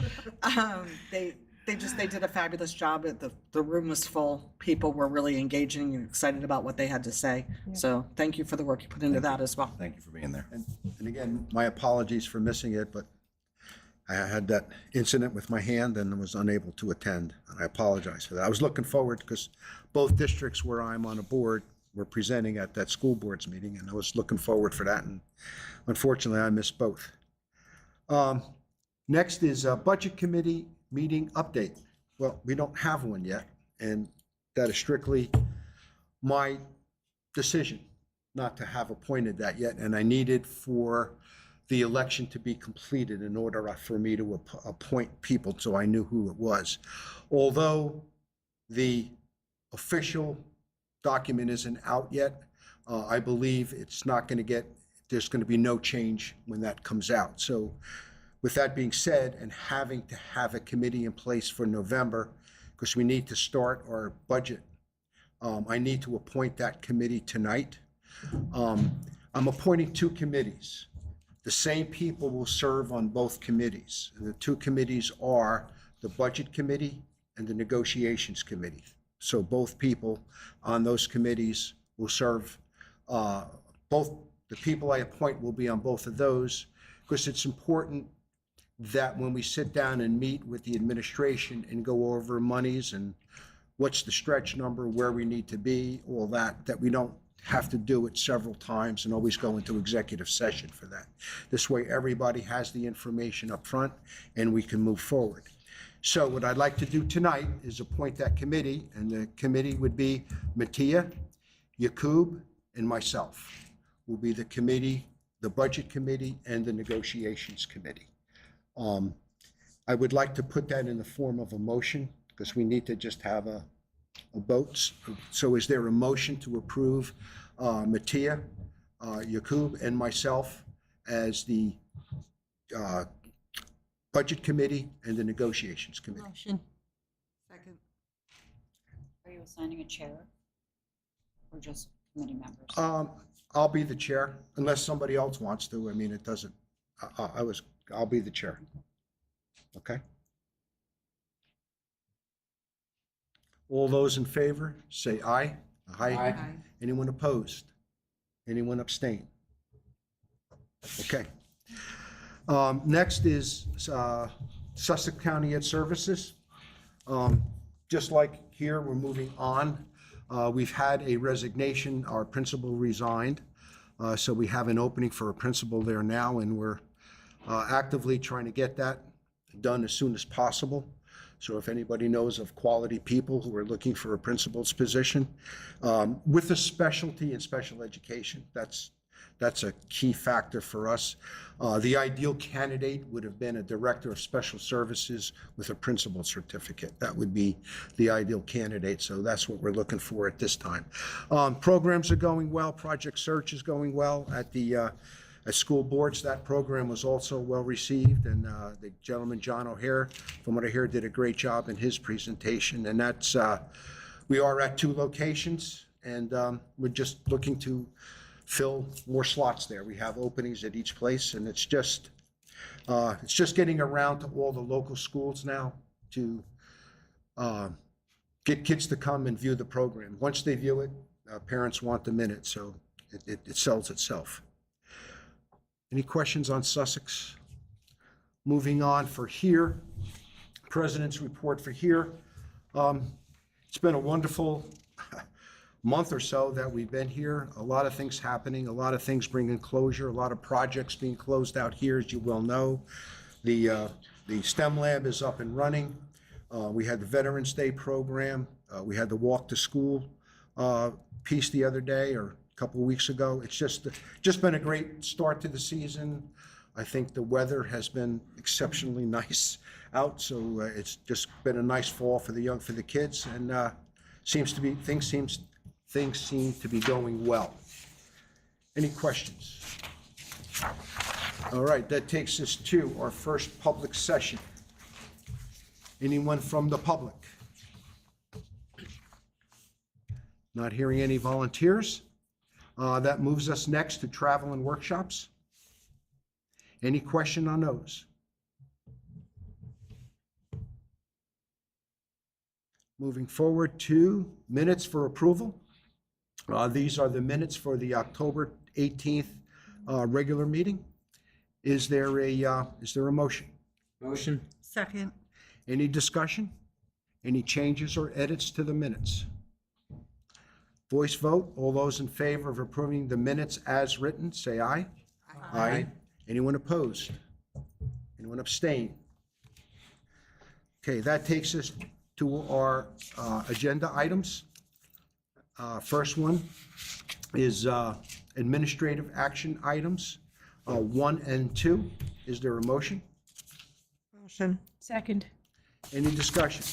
they did a fabulous job. The room was full. People were really engaging and excited about what they had to say. So thank you for the work you put into that as well. Thank you for being there. And again, my apologies for missing it, but I had that incident with my hand and was unable to attend. And I apologize for that. I was looking forward because both districts where I'm on a board were presenting at that school board's meeting, and I was looking forward for that. And unfortunately, I missed both. Next is a budget committee meeting update. Well, we don't have one yet, and that is strictly my decision not to have appointed that yet, and I needed for the election to be completed in order for me to appoint people, so I knew who it was. Although the official document isn't out yet, I believe it's not going to there's going to be no change when that comes out. So with that being said, and having to have a committee in place for November, because we need to start our budget, I need to appoint that committee tonight. I'm appointing 2 committees. The same people will serve on both committees. And the 2 committees are the Budget Committee and the Negotiations Committee. So both people on those committees will serve, both the people I appoint will be on both of those, because it's important that when we sit down and meet with the administration and go over monies and what's the stretch number, where we need to be, all that, that we don't have to do it several times and always go into executive session for that. This way, everybody has the information up front and we can move forward. So what I'd like to do tonight is appoint that committee, and the committee would be Mattia, Yakub, and myself will be the committee, the Budget Committee and the Negotiations Committee. I would like to put that in the form of a motion because we need to just have a vote. So is there a motion to approve Mattia, Yakub, and myself as the Budget Committee and the Negotiations Committee. Motion. Second. Are you assigning a chair? Or just committee members? I'll be the chair unless somebody else wants to. I mean, it doesn't, I'll be the chair. Okay? All those in favor, say aye. Aye. Anyone opposed? Anyone abstain? Okay. Next is Sussex County Ed Services. Just like here, we're moving on. We've had a resignation. Our principal resigned. So we have an opening for a principal there now, and we're actively trying to get that done as soon as possible. So if anybody knows of quality people who are looking for a principal's position, with a specialty in special education, that's a key factor for us. The ideal candidate would have been a director of special services with a principal certificate. That would be the ideal candidate. So that's what we're looking for at this time. Programs are going well. Project Search is going well at the at school boards. That program was also well received, and the gentleman, John O'Hare, from what I hear, did a great job in his presentation. And that's, we are at 2 locations, and we're just looking to fill more slots there. We have openings at each place, and it's just getting around to all the local schools now to get kids to come and view the program. Once they view it, parents want them in it, so it sells itself. Any questions on Sussex? Moving on for here, President's report for here. It's been a wonderful month or so that we've been here. A lot of things happening, a lot of things bringing closure, a lot of projects being closed out here, as you well know. The STEM lab is up and running. We had the Veterans Day program. We had the Walk to School piece the other day, or a couple of weeks ago. It's just been a great start to the season. I think the weather has been exceptionally nice out, so it's just been a nice fall for the kids, and things seem to be going well. Any questions? All right, that takes us to our first public session. Anyone from the public? Not hearing any volunteers. That moves us next to travel and workshops. Any question on those? Moving forward to minutes for approval. These are the minutes for the October 18th regular meeting. Is there a motion? Motion. Second. Any discussion? Any changes or edits to the minutes? Voice vote. All those in favor of approving the minutes as written, say aye. Aye. Anyone opposed? Anyone abstain? Okay, that takes us to our agenda items. First one is administrative action items, 1 and 2. Is there a motion? Motion. Second. Any discussion?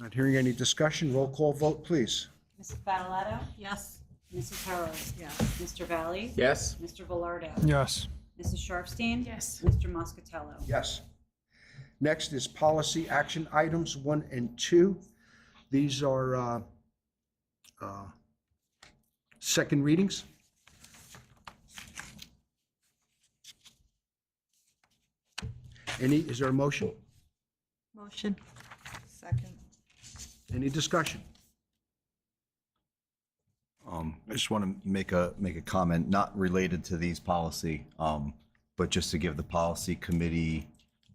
Not hearing any discussion. Roll call vote, please. Mrs. Battleotto? Yes. Mrs. Hurrows? Yes. Mr. Valley? Yes. Mr. Velardo? Yes. Mrs. Sharpstein? Yes. Mr. Muscatello? Yes. Next is policy action items 1 and 2. These are second readings. Is there a motion? Motion. Second. Any discussion? I just want to make a comment, not related to these policy, but just to give the policy committee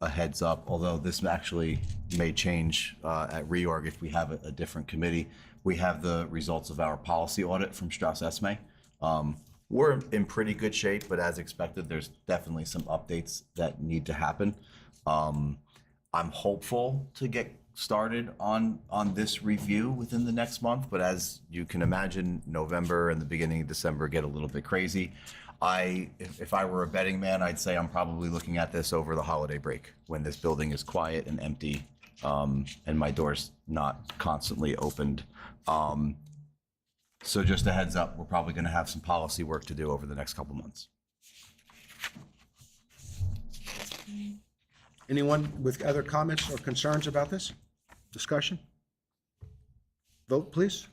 a heads up, although this actually may change at reorg if we have a different committee. We have the results of our policy audit from Strauss Esme. We're in pretty good shape, but as expected, there's definitely some updates that need to happen. I'm hopeful to get started on this review within the next month, but as you can imagine, November and the beginning of December get a little bit crazy. If I were a betting man, I'd say I'm probably looking at this over the holiday break when this building is quiet and empty, and my door's not constantly opened. So just a heads up, we're probably going to have some policy work to do over the next couple months. Anyone with other comments or concerns about this? Discussion? Vote, please.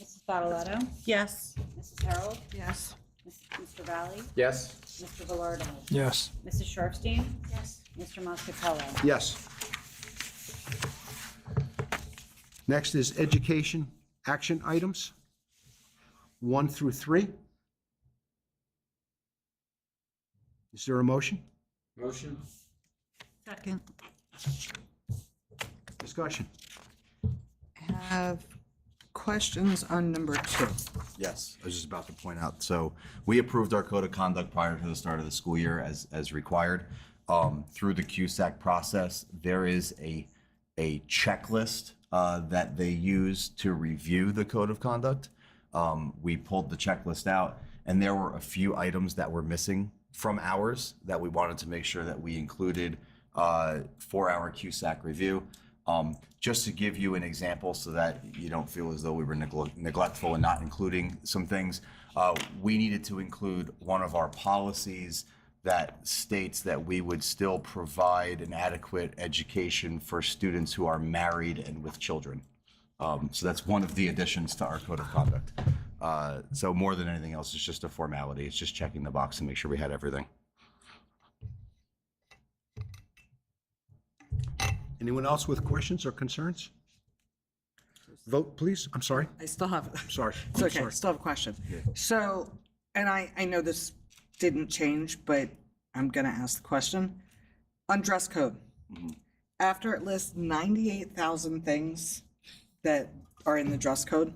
Mrs. Bottletto? Yes. Mrs. Harold? Yes. Mr. Valley? Yes. Mr. Velardo? Yes. Mrs. Sharpstein? Yes. Mr. Muscatello? Yes. Next is education action items, 1 through 3. Is there a motion? Motion. Second. Discussion? Have questions on number 2. Yes, I was just about to point out. So we approved our code of conduct prior to the start of the school year as required. Through the CUSAC process, there is a checklist that they use to review the code of conduct. We pulled the checklist out, and there were a few items that were missing from ours that we wanted to make sure that we included for our CUSAC review. Just to give you an example so that you don't feel as though we were neglectful and not including some things, we needed to include one of our policies that states that we would still provide an adequate education for students who are married and with children. So that's one of the additions to our code of conduct. So more than anything else, it's just a formality. It's just checking the box and make sure we had everything. Anyone else with questions or concerns? Vote, please. I'm sorry. I still have. Sorry. It's okay. I still have a question. So, and I know this didn't change, but I'm going to ask the question. On dress code, after it lists 98,000 things that are in the dress code,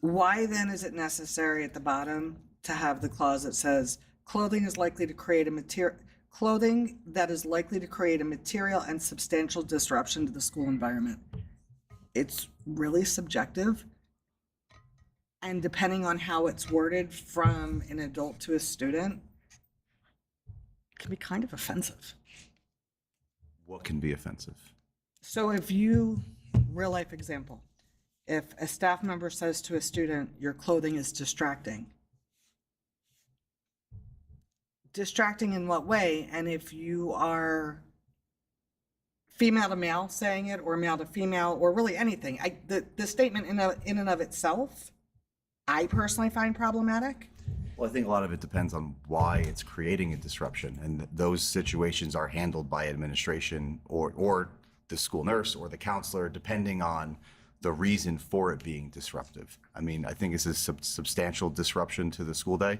why then is it necessary at the bottom to have the clause that says clothing is likely to create a clothing that is likely to create a material and substantial disruption to the school environment? It's really subjective. And depending on how it's worded from an adult to a student, it can be kind of offensive. What can be offensive? So if real life example, if a staff member says to a student, your clothing is distracting in what way? And if you are female to male saying it, or male to female, or really anything, the statement in and of itself, I personally find problematic. Well, I think a lot of it depends on why it's creating a disruption, and those situations are handled by administration or the school nurse or the counselor, depending on the reason for it being disruptive. I mean, I think it's a substantial disruption to the school day.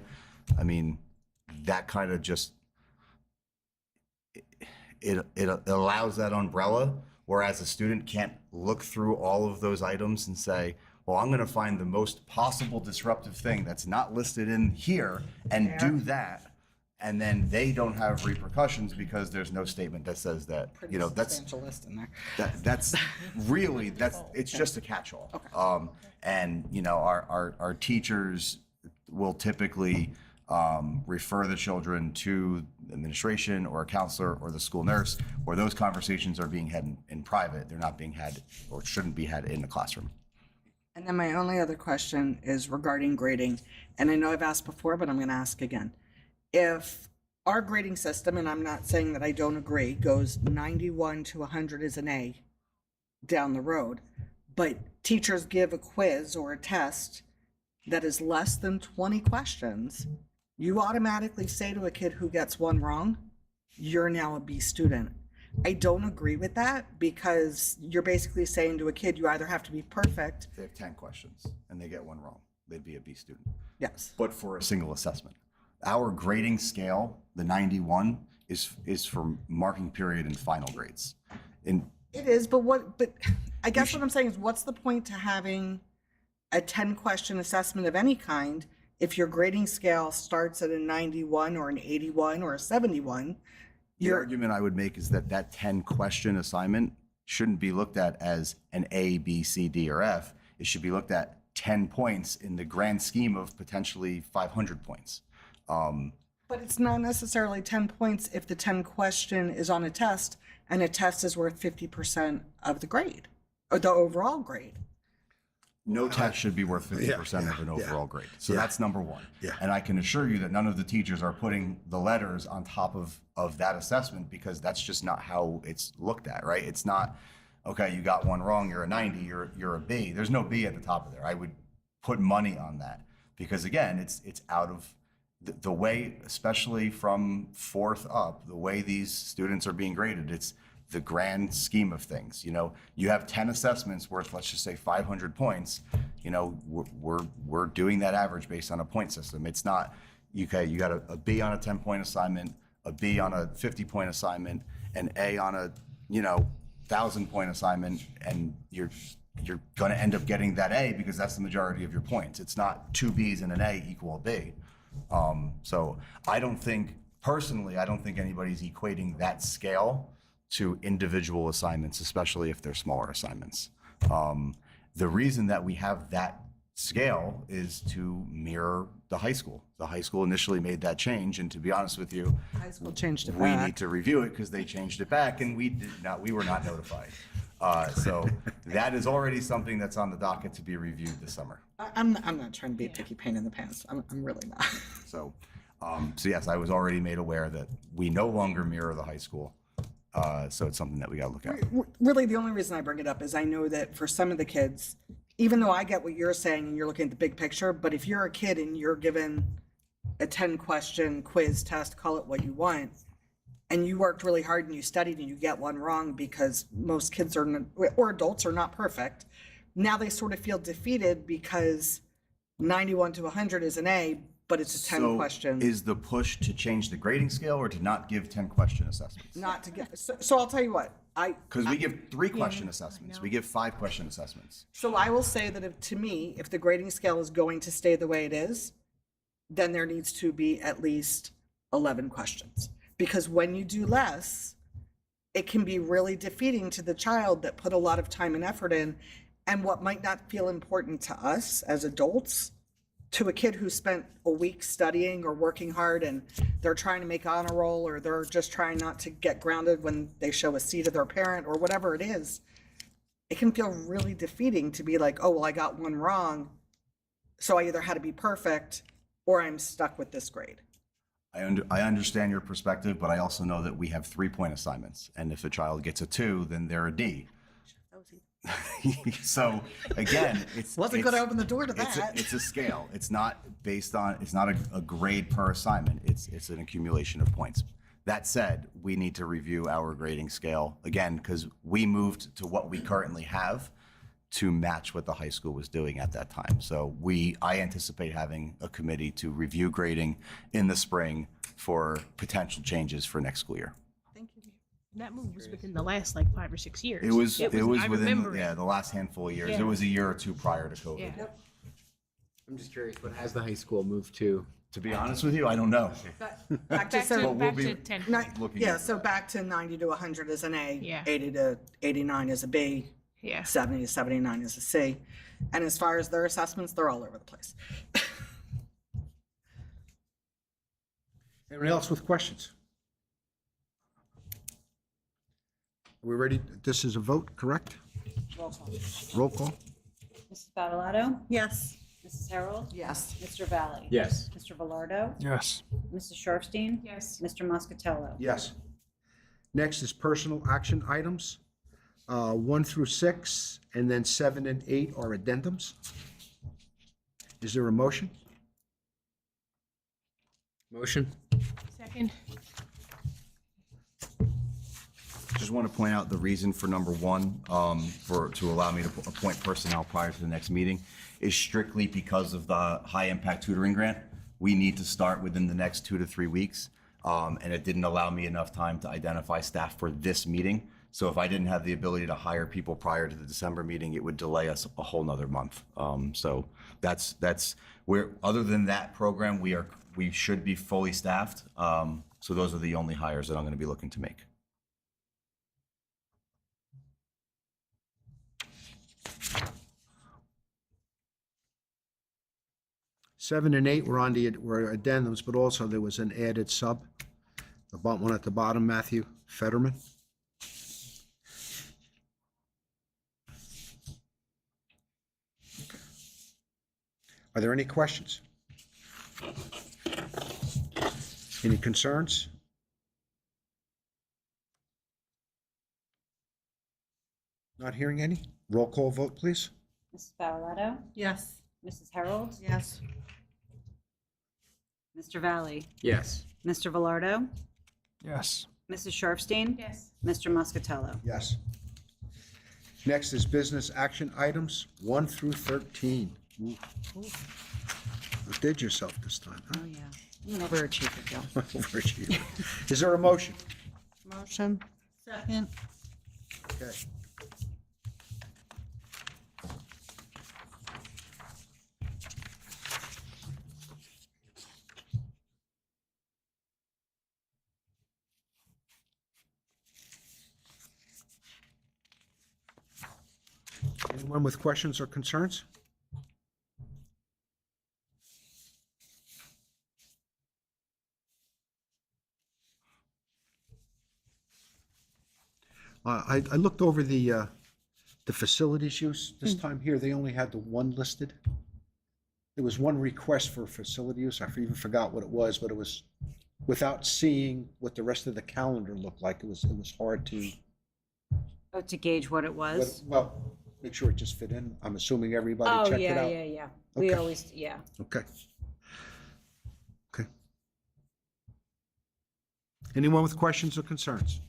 I mean, that kind of just, it allows that umbrella, whereas a student can't look through all of those items and say, well, I'm going to find the most possible disruptive thing that's not listed in here and do that. And then they don't have repercussions because there's no statement that says that, Pretty that's, substantial list in there. that's really, it's just a catch-all. Okay. And, our teachers will typically refer the children to administration or a counselor or the school nurse, where those conversations are being had in private. They're not being had, or shouldn't be had, in the classroom. And then my only other question is regarding grading. And I know I've asked before, but I'm going to ask again. If our grading system, and I'm not saying that I don't agree, goes 91 to 100 is an A down the road, but teachers give a quiz or a test that is less than 20 questions, you automatically say to a kid who gets one wrong, you're now a B student. I don't agree with that, because you're basically saying to a kid, you either have to be perfect. If they have 10 questions and they get one wrong, they'd be a B student. Yes. But for a single assessment. Our grading scale, the 91, is for marking period and final grades. And It is, but I guess what I'm saying is, what's the point to having a 10-question assessment of any kind if your grading scale starts at a 91 or an 81 or a 71? the argument I would make is that 10-question assignment shouldn't be looked at as an A, B, C, D, or F. It should be looked at 10 points in the grand scheme of potentially 500 points. But it's not necessarily 10 points if the 10 question is on a test and a test is worth 50% of the grade or the overall grade. No test should be worth 50% of an overall grade. So that's number one. And I can assure you that none of the teachers are putting the letters on top of that assessment, because that's just not how it's looked at, right? It's not, okay, you got one wrong, you're a 90, you're a B. There's no B at the top of there. I would put money on that, because again, it's out of the way, especially from fourth up, the way these students are being graded, it's the grand scheme of things. You know, you have 10 assessments worth, let's just say 500 points. You know, we're doing that average based on a point system. It's not, okay, you got a B on a 10-point assignment, a B on a 50-point assignment, an A on a, 1,000-point assignment, and you're going to end up getting that A because that's the majority of your points. It's not 2 Bs and an A equal a B. So I don't think, personally, I don't think anybody's equating that scale to individual assignments, especially if they're smaller assignments. The reason that we have that scale is to mirror the high school. The high school initially made that change, and to be honest with you, High school changed it we back. need to review it because they changed it back, and we were not notified. So that is already something that's on the docket to be reviewed this summer. I'm not trying to be a picky pain in the pants. I'm really not. So yes, I was already made aware that we no longer mirror the high school. So it's something that we got to look at. Really, the only reason I bring it up is I know that for some of the kids, even though I get what you're saying and you're looking at the big picture, but if you're a kid and you're given a 10-question quiz test, call it what you want, and you worked really hard and you studied and you get one wrong because most kids or adults are not perfect, now they sort of feel defeated because 91 to 100 is an A, but it's a 10 question. Is the push to change the grading scale or to not give 10-question assessments? Not to get, so I'll tell you what, Because we give 3-question assessments. We give 5-question assessments. So I will say that to me, if the grading scale is going to stay the way it is, then there needs to be at least 11 questions. Because when you do less, it can be really defeating to the child that put a lot of time and effort in, and what might not feel important to us as adults, to a kid who spent a week studying or working hard and they're trying to make honor roll, or they're just trying not to get grounded when they show a C to their parent or whatever it is. It can feel really defeating to be like, oh, well, I got one wrong, so I either had to be perfect or I'm stuck with this grade. I understand your perspective, but I also know that we have 3-point assignments. And if a child gets a 2, then they're a D. So again, Wasn't going to open the door to it's that. it's a scale. It's not based on, it's not a grade per assignment. It's an accumulation of points. That said, we need to review our grading scale again, because we moved to what we currently have to match what the high school was doing at that time. So I anticipate having a committee to review grading in the spring for potential changes for next school year. That move was within the last like 5 or 6 years. It was I within remember it. the last handful of years. Yeah. It was a year or 2 prior to COVID. Yeah. I'm just curious, what has the high school moved to? To be honest with you, I don't know. Back to Back seven- to, we'll back be to 10. looking Yeah, at so back to 90 to 100 is an A, Yeah. 80 to 89 is a B, Yeah. 70 to 79 is a C. And as far as their assessments, they're all over the place. Anyone else with questions? Are we ready? This is a vote, correct? Roll call. Roll call? Mrs. Battleotto? Yes. Mrs. Harold? Yes. Mr. Valley? Yes. Mr. Velardo? Yes. Mrs. Sharfstein? Yes. Mr. Muscatello? Yes. Next is personal action items. 1 through 6, and then 7 and 8 are addendums. Is there a motion? Motion? Second. Just want to point out the reason for number 1, to allow me to appoint personnel prior to the next meeting, is strictly because of the high impact tutoring grant. We need to start within the next 2 to 3 weeks, and it didn't allow me enough time to identify staff for this meeting. So if I didn't have the ability to hire people prior to the December meeting, it would delay us a whole nother month. So that's where, other than that program, we should be fully staffed. So those are the only hires that I'm going to be looking to make. 7 and 8 were addendums, but also there was an added sub. The one at the bottom, Matthew Fetterman. Are there any questions? Any concerns? Not hearing any? Roll call vote, please. Mrs. Battleletto? Yes. Mrs. Harold? Yes. Mr. Valley? Yes. Mr. Velardo? Yes. Mrs. Sharpstein? Yes. Mr. Muscatello? Yes. Next is business action items 1 through 13. Ooh. You did yourself this time, huh? Oh, yeah. I'm an overachiever, Joe. Overachiever. Is there a motion? Motion. Second. Okay. Anyone with questions or concerns? I looked over the facilities use. This time here, they only had the one listed. There was one request for facility use. I even forgot what it was, but it was without seeing what the rest of the calendar looked like. It was hard to, Oh, to gauge what it was? well, make sure it just fit in. I'm assuming everybody Oh, checked it yeah, out. yeah, yeah. We Okay. always, yeah. Okay. Okay. Anyone with questions or concerns?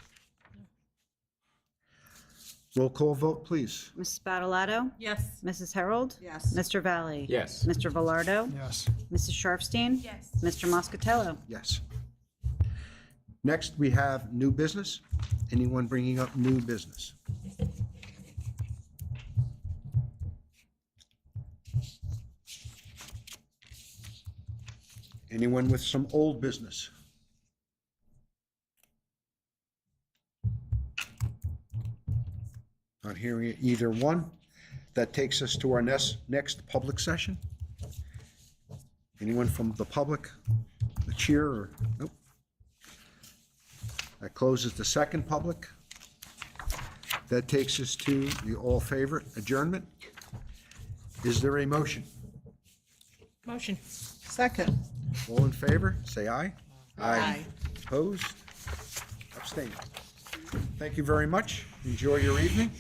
Roll call vote, please. Mrs. Battleletto? Yes. Mrs. Harold? Yes. Mr. Valley? Yes. Mr. Velardo? Yes. Mrs. Sharpstein? Yes. Mr. Muscatello? Yes. Next, we have new business. Anyone bringing up new business? Anyone with some old business? Not hearing either one. That takes us to our next public session. Anyone from the public? The chair or, nope. That closes the second public. That takes us to the all favorite adjournment. Is there a motion? Motion. Second. All in favor, say aye. Aye. Opposed? Abstained. Thank you very much. Enjoy your evening.